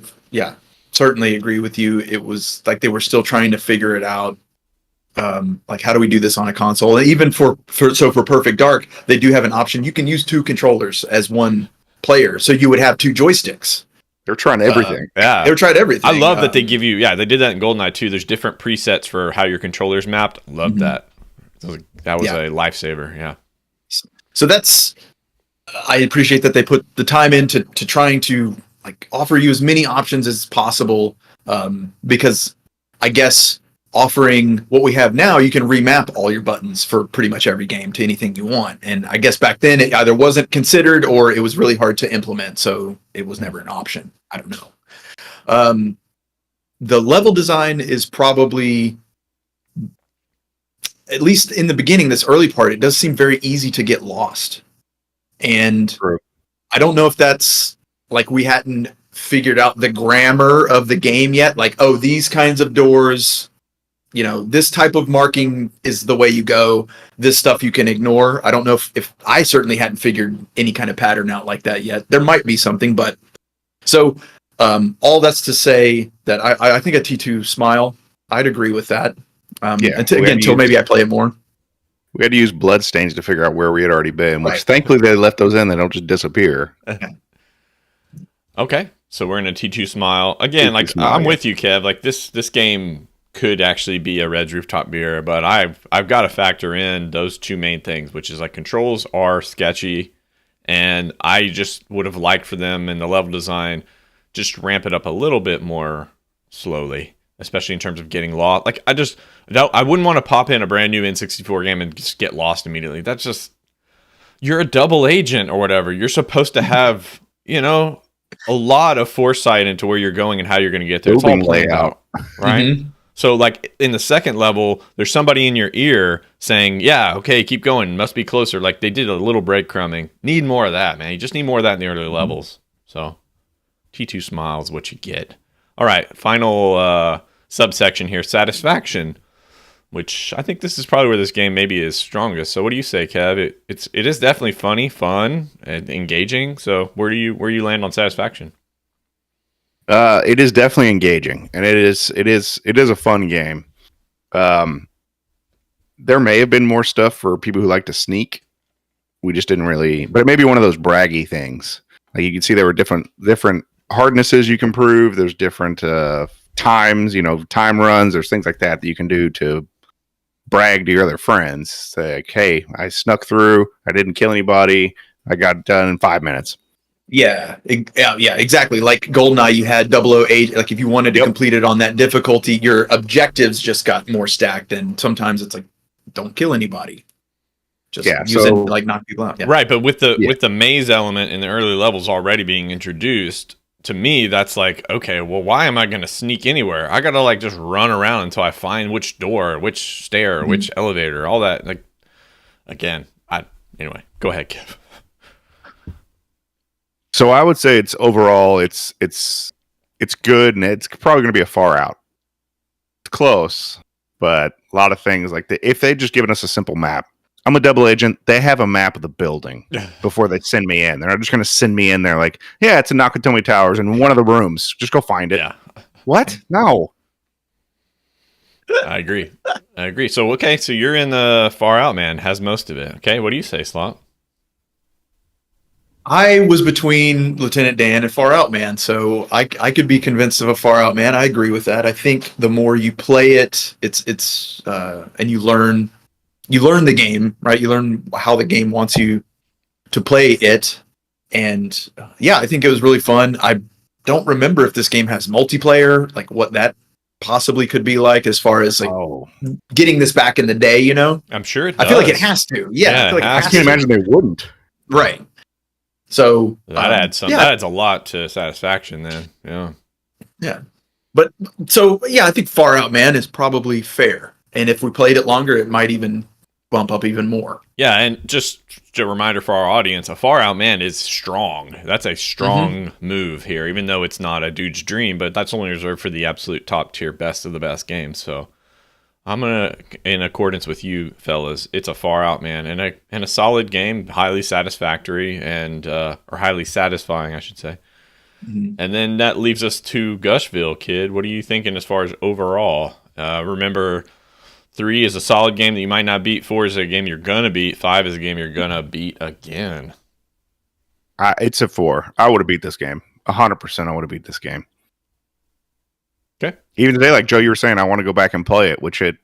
certainly agree with you. It was like they were still trying to figure it out. Like, how do we do this on a console? And even for Perfect Dark, they do have an option. You can use two controllers as one player, so you would have two joysticks. They're trying everything. They're trying everything. I love that they give you. Yeah, they did that in GoldenEye too. There's different presets for how your controller's mapped. Love that. That was a lifesaver. Yeah. So I appreciate that they put the time into trying to like offer you as many options as possible, because I guess offering what we have now, you can remap all your buttons for pretty much every game to anything you want. And I guess back then it either wasn't considered or it was really hard to implement, so it was never an option. I don't know. The level design is probably, at least in the beginning, this early part, it does seem very easy to get lost. And True. I don't know if that's like we hadn't figured out the grammar of the game yet. Like, oh, these kinds of doors, this type of marking is the way you go. This stuff you can ignore. I don't know if I certainly hadn't figured any kind of pattern out like that yet. There might be something, but so all that's to say that I think a T2 smile, I'd agree with that. Until maybe I play it more. We had to use bloodstains to figure out where we had already been, which thankfully they left those in. They don't just disappear. Okay, so we're in a T2 smile. Again, I'm with you, Kev. Like this game could actually be a Red's Rooftop beer, but I've got to factor in those two main things, which is like controls are sketchy And I just would have liked for them in the level design just ramp it up a little bit more slowly, especially in terms of getting lost. Like I wouldn't want to pop in a brand new N64 game and just get lost immediately. That's just, you're a double agent or whatever. You're supposed to have, a lot of foresight into where you're going and how you're going to get there. It's all planned out, right? Mm-hmm. So like in the second level, there's somebody in your ear saying, yeah, okay, keep going. Must be closer. Like they did a little breadcrumbing. Need more of that, man. You just need more of that in the early levels. So T2 smiles what you get. All right. Final subsection here, satisfaction, which I think this is probably where this game maybe is strongest. So what do you say, Kev? It is definitely funny, fun, and engaging. So where do you land on satisfaction? It is definitely engaging, and it is a fun game. There may have been more stuff for people who like to sneak. We just didn't really, but it may be one of those braggy things. Like you can see there were different hardnesses you can prove. There's different times, time runs. There's things like that you can do to brag to your other friends. Say, like, hey, I snuck through. I didn't kill anybody. I got it done in 5 minutes. Yeah, exactly. Like GoldenEye, you had 008. Like if you wanted to complete it on that difficulty, your objectives just got more stacked. And sometimes it's like, don't kill anybody. Just use it to, like, knock people out. Yeah. Right, but with the maze element in the early levels already being introduced, to me that's like, okay, well, why am I going to sneak anywhere? I got to like just run around until I find which door, which stair, which elevator, all that. Like, again, anyway, go ahead, Kev. So I would say it's overall it's good, and it's probably going to be a far out. It's close, but a lot of things like if they just given us a simple map. I'm a double agent. They have a map of the building before they send me in. They're not just going to send me in there like, yeah, it's in Nakatomi Towers in one of the rooms. Just go find it. Yeah. What? No. I agree. So, okay, so you're in the Far Out, man. Has most of it. Okay, what do you say, Slot? I was between Lieutenant Dan and Far Out Man, so I could be convinced of a Far Out Man. I agree with that. I think the more you play it, it's and you learn the game, right? You learn how the game wants you to play it, and I think it was really fun. I don't remember if this game has multiplayer, like what that possibly could be like as far as like getting this back in the day. I'm sure it does. I feel like it has to. Yeah, I feel like I can't imagine they wouldn't. Right. So that adds some. That adds a lot to satisfaction. Then, yeah. But so I think Far Out Man is probably fair, and if we played it longer, it might even bump up even more. Yeah, and just a reminder for our audience: a Far Out Man is strong. That's a strong move here, even though it's not a dude's dream. But that's only reserved for the absolute top tier, best of the best games. So I'm gonna, in accordance with you fellas, it's a Far Out Man and a solid game, highly satisfactory and or highly satisfying, I should say. Mm-hmm. And then that leaves us to Gushville, kid. What are you thinking as far as overall? Remember, 3 is a solid game that you might not beat. 4 is a game you're gonna beat. 5 is a game you're gonna beat again. It's a 4. I would have beat this game 100%. I would have beat this game. Okay. Even today, like Joe, you were saying, I want to go back and play it, which at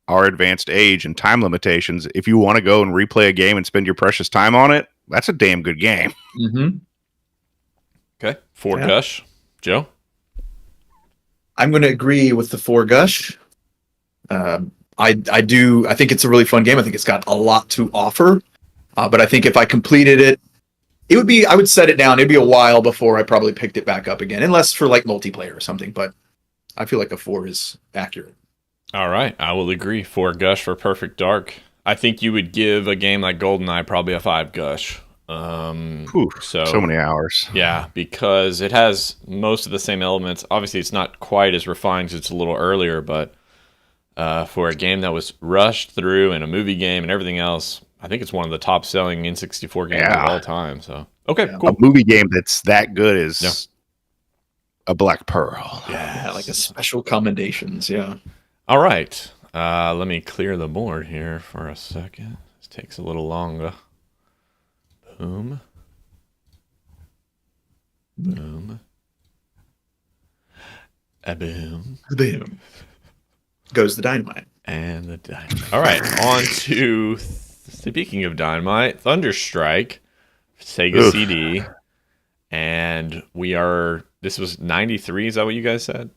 our advanced age and time limitations, if you want to go and replay a game and spend your precious time on it, that's a damn good game. Mm-hmm. Okay. 4 Gush. Joe? I'm going to agree with the 4 Gush. I think it's a really fun game. I think it's got a lot to offer. But I think if I completed it, I would set it down. It'd be a while before I probably picked it back up again, unless for like multiplayer or something. But I feel like a 4 is accurate. All right. I will agree. 4 Gush for Perfect Dark. I think you would give a game like GoldenEye probably a 5 Gush. So many hours. Yeah, because it has most of the same elements. Obviously, it's not quite as refined because it's a little earlier, but for a game that was rushed through and a movie game and everything else, I think it's one of the top-selling N64 games of all time. So, okay, cool. A movie game that's that good is a Black Pearl. Yeah, like a special commendations. Yeah. All right. Let me clear the board here for a second. This takes a little longer. Boom. Boom. A boom. Boom. Goes the dynamite. And the dynamite. All right. On to, speaking of dynamite, Thunderstrike. Sega Oof. CD, and this was 93, is that what you guys said?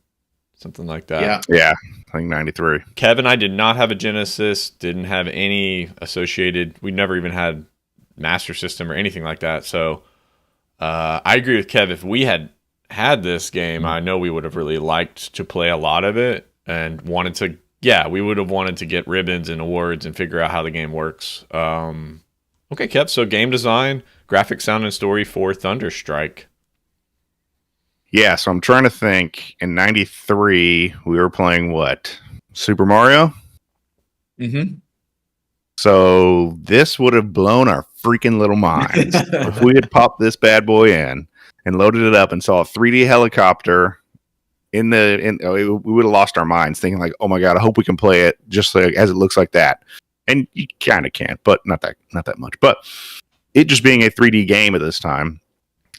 Something like that. Yeah. Yeah, I think 93. Kevin, I did not have a Genesis, didn't have any associated, we never even had Master System or anything like that. So I agree with Kev. If we had this game, I know we would have really liked to play a lot of it and we would have wanted to get ribbons and awards and figure out how the game works. Okay, Kev, so game design, graphic, sound, and story for Thunderstrike. Yeah, so I'm trying to think. In 93, we were playing what? Super Mario? Mm-hmm. So this would have blown our freaking little minds if we had popped this bad boy in and loaded it up and saw a 3D helicopter we would have lost our minds thinking like, oh my God, I hope we can play it just like as it looks like that. And you kind of can, but not that much. But it just being a 3D game at this time,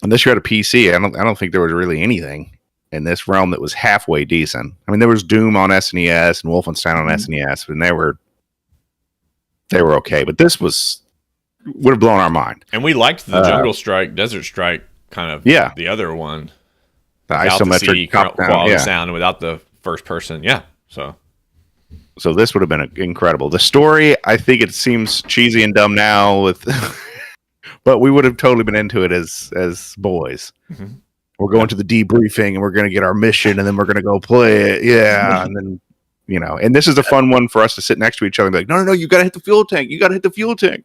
and this year had a PC, I don't think there was really anything in this realm that was halfway decent. I mean, there was Doom on SNES and Wolfenstein on SNES, and they were okay. But this would have blown our mind. And we liked the Jungle Strike, Desert Strike kind of. Yeah. The other one. The isometric quality sound without the first person. Yeah. So this would have been incredible. The story, I think it seems cheesy and dumb now but we would have totally been into it as boys. Mm-hmm. We're going to the debriefing and we're going to get our mission and then we're going to go play it. Yeah. And then, and this is a fun one for us to sit next to each other and be like, no, you got to hit the fuel tank. You got to hit the fuel tank.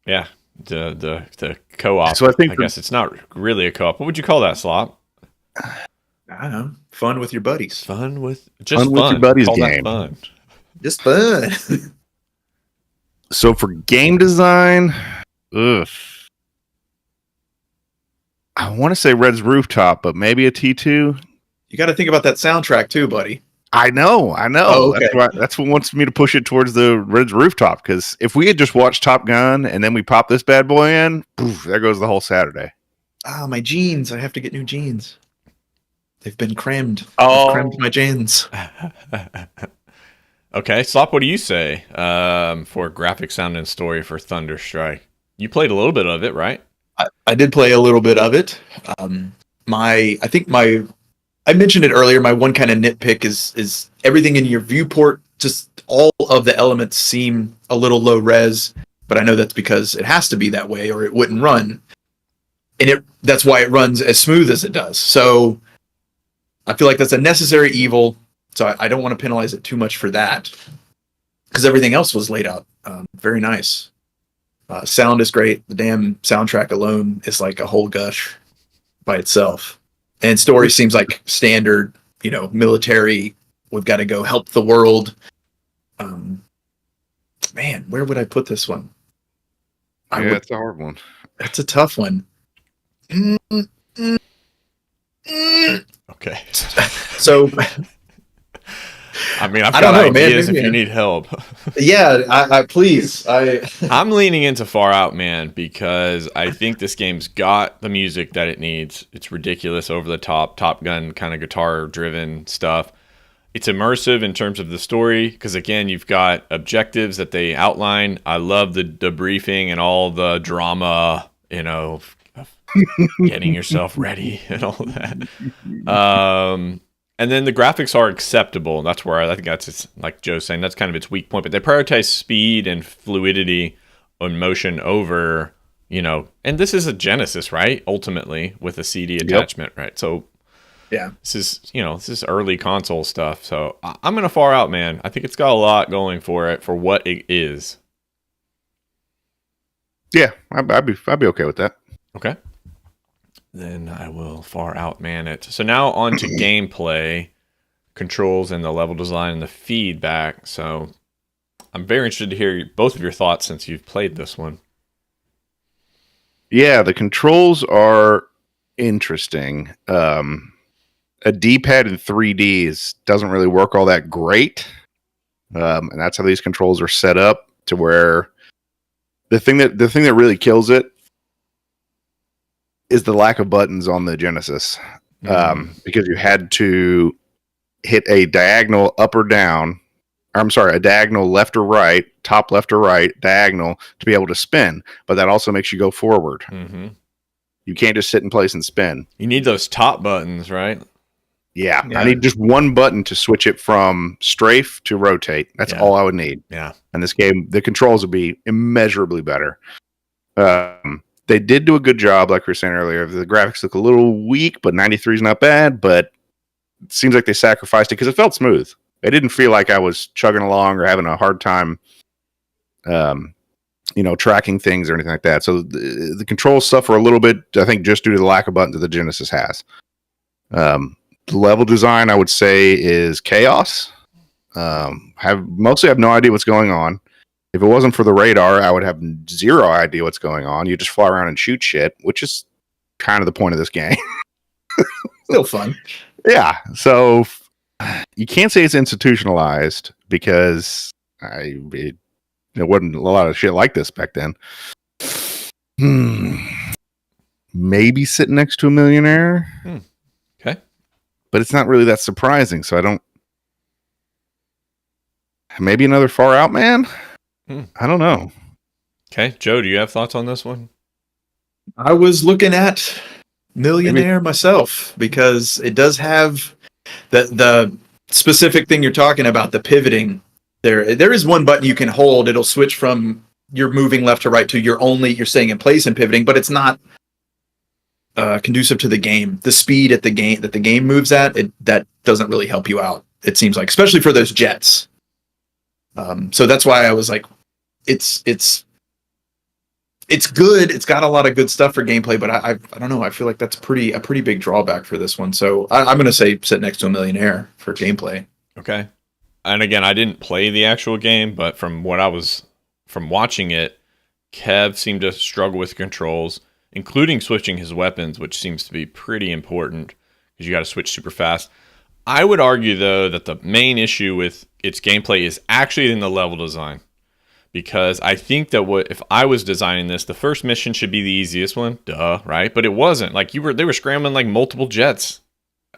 Yeah. The co-op. So I guess it's not really a co-op. What would you call that, Slop? I don't know. Fun with your buddies. Fun with your buddies call game. That fun. Just fun. So for game design, I want to say Red's Rooftop, but maybe a T2. You got to think about that soundtrack too, buddy. I know. Oh, okay. That's what wants me to push it towards the Red's Rooftop, because if we had just watched Top Gun and then we pop this bad boy in, poof, there goes the whole Saturday. My jeans. I have to get new jeans. They've been crammed. Oh. I've crammed my jeans. Okay, Slop, what do you say for graphic, sound, and story for Thunderstrike? You played a little bit of it, right? I did play a little bit of it. I mentioned it earlier. My one kind of nitpick is everything in your viewport. Just all of the elements seem a little low res, but I know that's because it has to be that way or it wouldn't run. And that's why it runs as smooth as it does. So I feel like that's a necessary evil. So I don't want to penalize it too much for that, because everything else was laid out very nice. Sound is great. The damn soundtrack alone is like a whole gush by itself. And story seems like standard, military. We've got to go help the world. Man, where would I put this one? It's a hard one. It's a tough one. Okay. So, I mean, I've got ideas if you need help. Yeah, I please. I'm leaning into Far Out, man, because I think this game's got the music that it needs. It's ridiculous, over the top, Top Gun kind of guitar-driven stuff. It's immersive in terms of the story, because, again, you've got objectives that they outline. I love the debriefing and all the drama, of getting yourself ready and all that. And then the graphics are acceptable. That's where I think that's, like Joe's saying, that's kind of its weak point. But they prioritize speed and fluidity on motion over, and this is a Genesis, right? Ultimately, with a CD attachment, right? So, yeah, this is early console stuff. So I'm going to Far Out, man. I think it's got a lot going for it for what it is. Yeah, I'd be okay with that. Okay. Then I will Far Out, man it. So now on to gameplay, controls, and the level design and the feedback. So I'm very interested to hear both of your thoughts since you've played this one. Yeah, the controls are interesting. A D-pad in 3D doesn't really work all that great. And that's how these controls are set up, to where the thing that really kills it is the lack of buttons on the Genesis, because you had to hit a diagonal up or down I'm sorry, a diagonal left or right, top left or right, diagonal to be able to spin. But that also makes you go forward. Mm-hmm. You can't just sit in place and spin. You need those top buttons, right? Yeah, I need just one button to switch it from strafe to rotate. That's all I would need. Yeah. And this game, the controls would be immeasurably better. They did do a good job, like we were saying earlier. The graphics look a little weak, but 93 is not bad. But it seems like they sacrificed it because it felt smooth. It didn't feel like I was chugging along or having a hard time, tracking things or anything like that. So the controls suffer a little bit, I think, just due to the lack of buttons that the Genesis has. The level design, I would say, is chaos. Have no idea what's going on. If it wasn't for the radar, I would have zero idea what's going on. You just fly around and shoot shit, which is kind of the point of this game. Still fun. Yeah. So you can't say it's institutionalized because it wasn't a lot of shit like this back then. Maybe sitting next to a millionaire. Okay. But it's not really that surprising, so I don't. Maybe another Far Out Man? I don't know. Okay. Joe, do you have thoughts on this one? I was looking at Millionaire myself because it does have the specific thing you're talking about, the pivoting. There is one button you can hold. It'll switch from you're moving left to right to you're staying in place and pivoting, but it's not conducive to the game. The speed that the game moves at, that doesn't really help you out, it seems like, especially for those jets. So that's why I was like, it's good. It's got a lot of good stuff for gameplay, but I don't know. I feel like that's a pretty big drawback for this one. So I'm going to say sit next to a millionaire for gameplay. Okay. And again, I didn't play the actual game, but from watching it, Kev seemed to struggle with controls, including switching his weapons, which seems to be pretty important because you got to switch super fast. I would argue, though, that the main issue with its gameplay is actually in the level design. Because I think that if I was designing this, the first mission should be the easiest one. Duh, right? But it wasn't. Like they were scrambling like multiple jets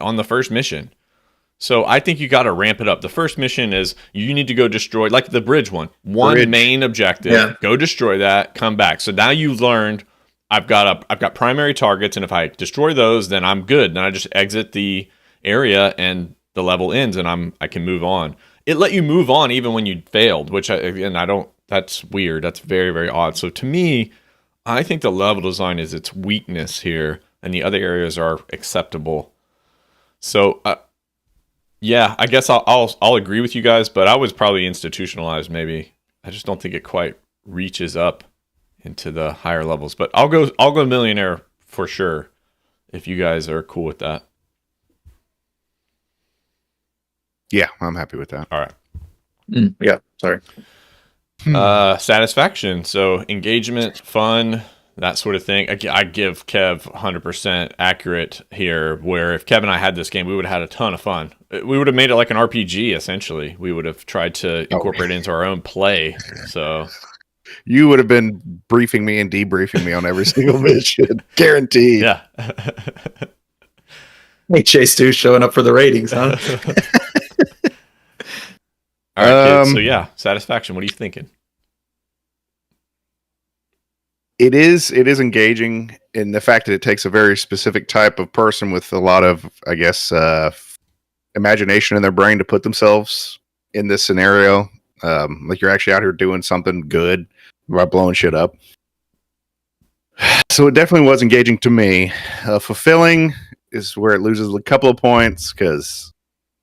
on the first mission. So I think you got to ramp it up. The first mission is you need to go destroy, like the bridge one. One main objective. Yeah. Go destroy that, come back. So now you've learned I've got primary targets, and if I destroy those, then I'm good. Then I just exit the area and the level ends and I can move on. It let you move on even when you failed, which that's weird. That's very, very odd. So to me, I think the level design is its weakness here and the other areas are acceptable. So yeah, I guess I'll agree with you guys, but I was probably institutionalized maybe. I just don't think it quite reaches up into the higher levels, but I'll go millionaire for sure if you guys are cool with that. Yeah, I'm happy with that. All right. Yeah, sorry. Satisfaction. So engagement, fun, that sort of thing. I give Kev 100% accurate here, where if Kev and I had this game, we would have had a ton of fun. We would have made it like an RPG, essentially. We would have tried to incorporate it into our own play. So you would have been briefing me and debriefing me on every single mission. Guaranteed. Yeah. Hey, Chase 2 showing up for the ratings, huh? All right, kids. So yeah, satisfaction. What are you thinking? It is engaging in the fact that it takes a very specific type of person with a lot of, I guess, imagination in their brain to put themselves in this scenario. Like you're actually out here doing something good by blowing shit up. So it definitely was engaging to me. Fulfilling is where it loses a couple of points because,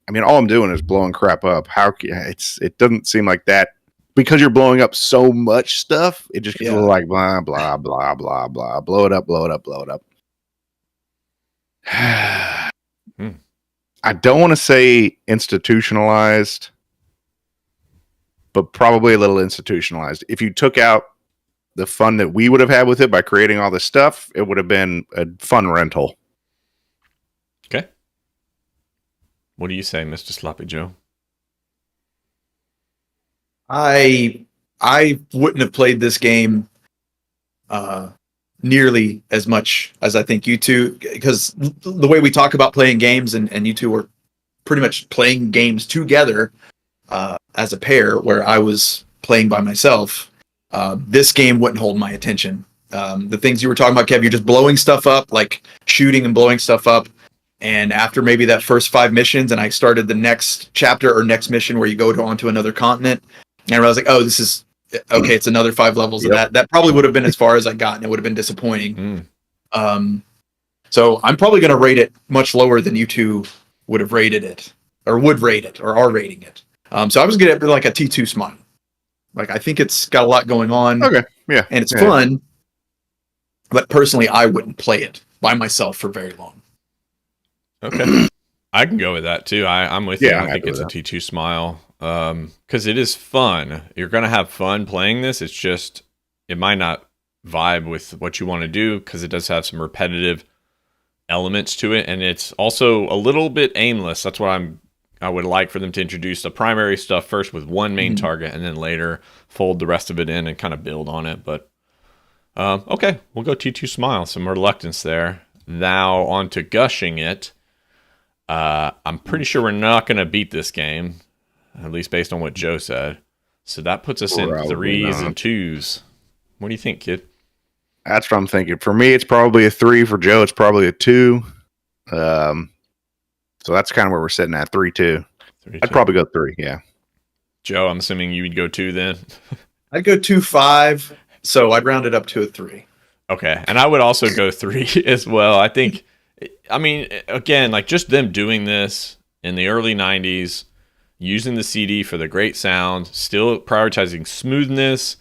I mean, all I'm doing is blowing crap up. It doesn't seem like that. Because you're blowing up so much stuff, it just gets a little like blah, blah, blah, blah, blah. Blow it up, blow it up, blow it up. I don't want to say institutionalized, but probably a little institutionalized. If you took out the fun that we would have had with it by creating all this stuff, it would have been a fun rental. Okay. What do you say, Mr. Sloppy Joe? I wouldn't have played this game nearly as much as I think you two, because the way we talk about playing games and you two were pretty much playing games together, as a pair where I was playing by myself, this game wouldn't hold my attention. The things you were talking about, Kev, you're just blowing stuff up, like shooting and blowing stuff up. And after maybe that first 5 missions, and I started the next chapter or next mission where you go onto another continent, and I was like, oh, this is okay. It's another 5 levels of that. That probably would have been as far as I got, and it would have been disappointing. So I'm probably going to rate it much lower than you two would have rated it, or would rate it, or are rating it. So I was going to be like a T2 smile. Like, I think it's got a lot going on. Okay. Yeah. And it's fun. But personally, I wouldn't play it by myself for very long. Okay. I can go with that too. I'm with you. Yeah, I think it's a T2 smile. Because it is fun. You're going to have fun playing this. It's just, it might not vibe with what you want to do because it does have some repetitive elements to it. And it's also a little bit aimless. That's what I would like for them to introduce the primary stuff first with one main target and then later fold the rest of it in and kind of build on it. But okay, we'll go T2 smile. Some reluctance there. Now on to gushing it. I'm pretty sure we're not going to beat this game, at least based on what Joe said. So that puts us in 3s and 2s. What do you think, kid? That's what I'm thinking. For me, it's probably a 3. For Joe, it's probably a 2. So that's kind of where we're sitting at, 3-2. I'd probably go 3, yeah. Joe, I'm assuming you would go 2 then? I'd go 2-5, so I'd round it up to a 3. Okay, and I would also go 3 as well. I think, I mean, again, like just them doing this in the early 90s, using the CD for the great sound, still prioritizing smoothness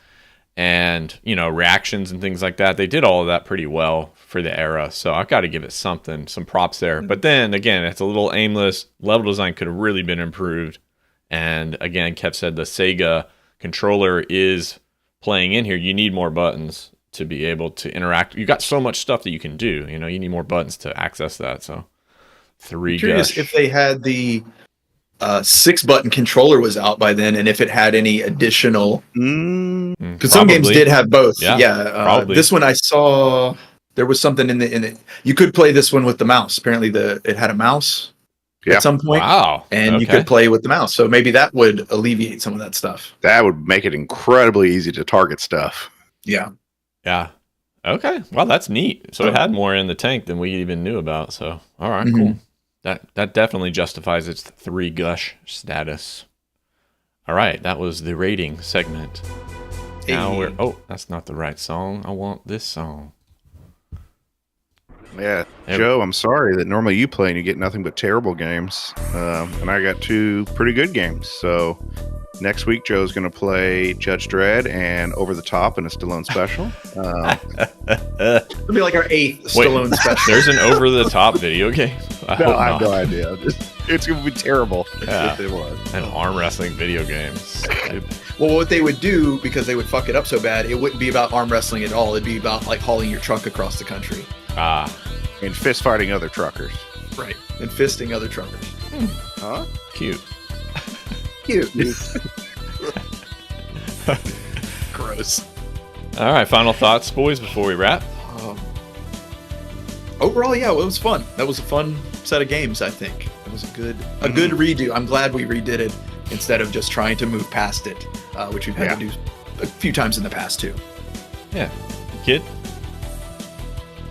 and, you know, reactions and things like that. They did all of that pretty well for the era. So I've got to give it some props there. But then again, it's a little aimless. Level design could have really been improved. And again, Kev said the Sega controller is playing in here. You need more buttons to be able to interact. You got so much stuff that you can do. You know, you need more buttons to access that. So 3 Curious gush. if they had the 6-button controller was out by then, and if it had any additional. Because some games did have both. Yeah. This one I saw there was something in the. You could play this one with the mouse. Apparently, it had a mouse at some point. Wow. And you could play with the mouse. So maybe that would alleviate some of that stuff. That would make it incredibly easy to target stuff. Yeah. Yeah. Okay. Well, that's neat. So it had more in the tank than we even knew about. So, all right, cool. That definitely justifies its 3 gush status. All right, that was the rating segment. Now we're that's not the right song. I want this song. Yeah, Joe, I'm sorry that normally you play and you get nothing but terrible games, and I got 2 pretty good games. So next week, Joe's going to play Judge Dredd and Over the Top in a Stallone special. It'll be like our 8th Stallone special. There's an Over the Top video game. I have no idea. It's going to be terrible. Yeah. If it was. An arm wrestling video game. Well, what they would do, because they would fuck it up so bad, it wouldn't be about arm wrestling at all. It'd be about like hauling your truck across the country. And fist fighting other truckers. Right. And fisting other truckers. Huh? Cute. Cute. Gross. All right, final thoughts, boys, before we wrap. Overall, yeah, it was fun. That was a fun set of games, I think. It was a good redo. I'm glad we redid it instead of just trying to move past it, which we've had to do a few times in the past, too. Yeah. Kid?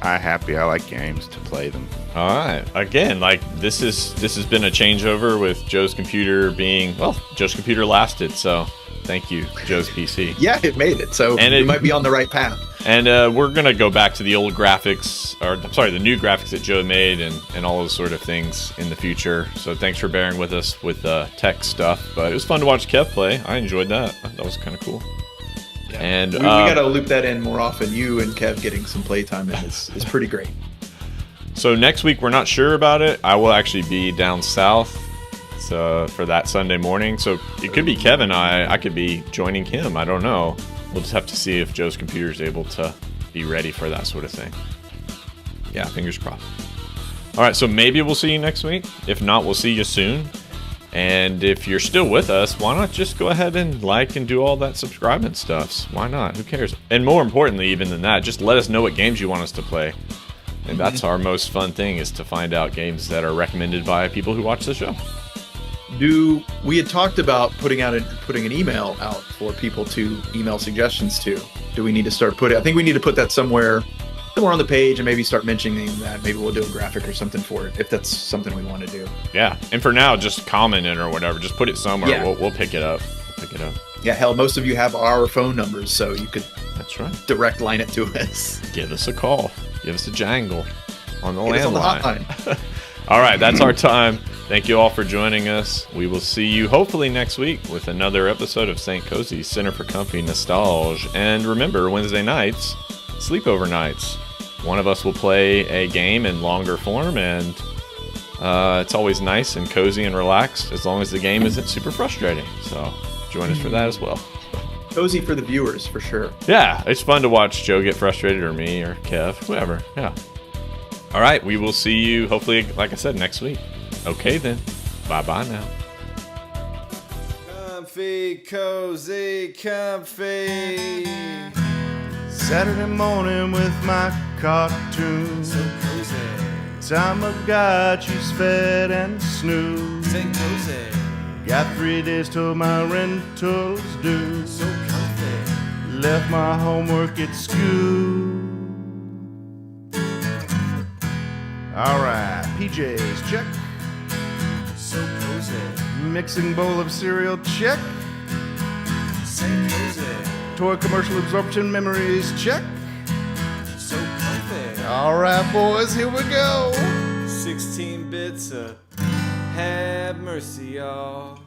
I'm happy. I like games to play them. All right. Again, like this has been a changeover with Joe's computer being Joe's computer lasted, so thank you, Joe's PC. Yeah, it made it, so it might be on the right path. And we're gonna go back to the old graphics, the new graphics that Joe made, and all those sort of things in the future. So thanks for bearing with us with tech stuff, but it was fun to watch Kev play. I enjoyed that. That was kind of cool. Yeah. And we gotta loop that in more often. You and Kev getting some playtime in is pretty great. So next week we're not sure about it. I will actually be down south for that Sunday morning. So it could be Kevin. I could be joining him. I don't know. We'll just have to see if Joe's computer is able to be ready for that sort of thing. Yeah, fingers crossed. All right, so maybe we'll see you next week. If not, we'll see you soon. And if you're still with us, why not just go ahead and like and do all that subscribing stuff? Why not? Who cares? And more importantly, even than that, just let us know what games you want us to play. And that's our most fun thing, is to find out games that are recommended by people who watch the show. We had talked about putting an email out for people to email suggestions to. Do we need to start I think we need to put that somewhere on the page and maybe start mentioning that. Maybe we'll do a graphic or something for it if that's something we want to do. Yeah, and for now, just comment it or whatever. Just put it somewhere. Yeah. We'll pick it up. Yeah, hell, most of you have our phone numbers, so you could That's right. direct line it to us. Give us a call. Give us a jangle on the Get us on the landline. hotline. All right, that's our time. Thank you all for joining us. We will see you hopefully next week with another episode of St. Kohzee Center for Comfy Nostalgia. And remember, Wednesday nights, sleepover nights. One of us will play a game in longer form, and it's always nice and cozy and relaxed as long as the game isn't super frustrating. So join us for that as well. Cozy for the viewers, for sure. Yeah, it's fun to watch Joe get frustrated, or me, or Kev, whoever. Yeah. All right, we will see you hopefully, like I said, next week. Okay then. Bye-bye now. Comfy, cozy, comfy. Saturday morning with my cartoon. So cozy. Time of God, she's fed and snoozed. St. Cozy. Got 3 days till my rental's due. So comfy. Left my homework at school. Alright, PJs, check. So cozy. Mixing bowl of cereal, check. St. Cozy. Toy commercial absorption memories, check. So comfy. Alright, boys, here we go. 16 bits of have mercy, y'all.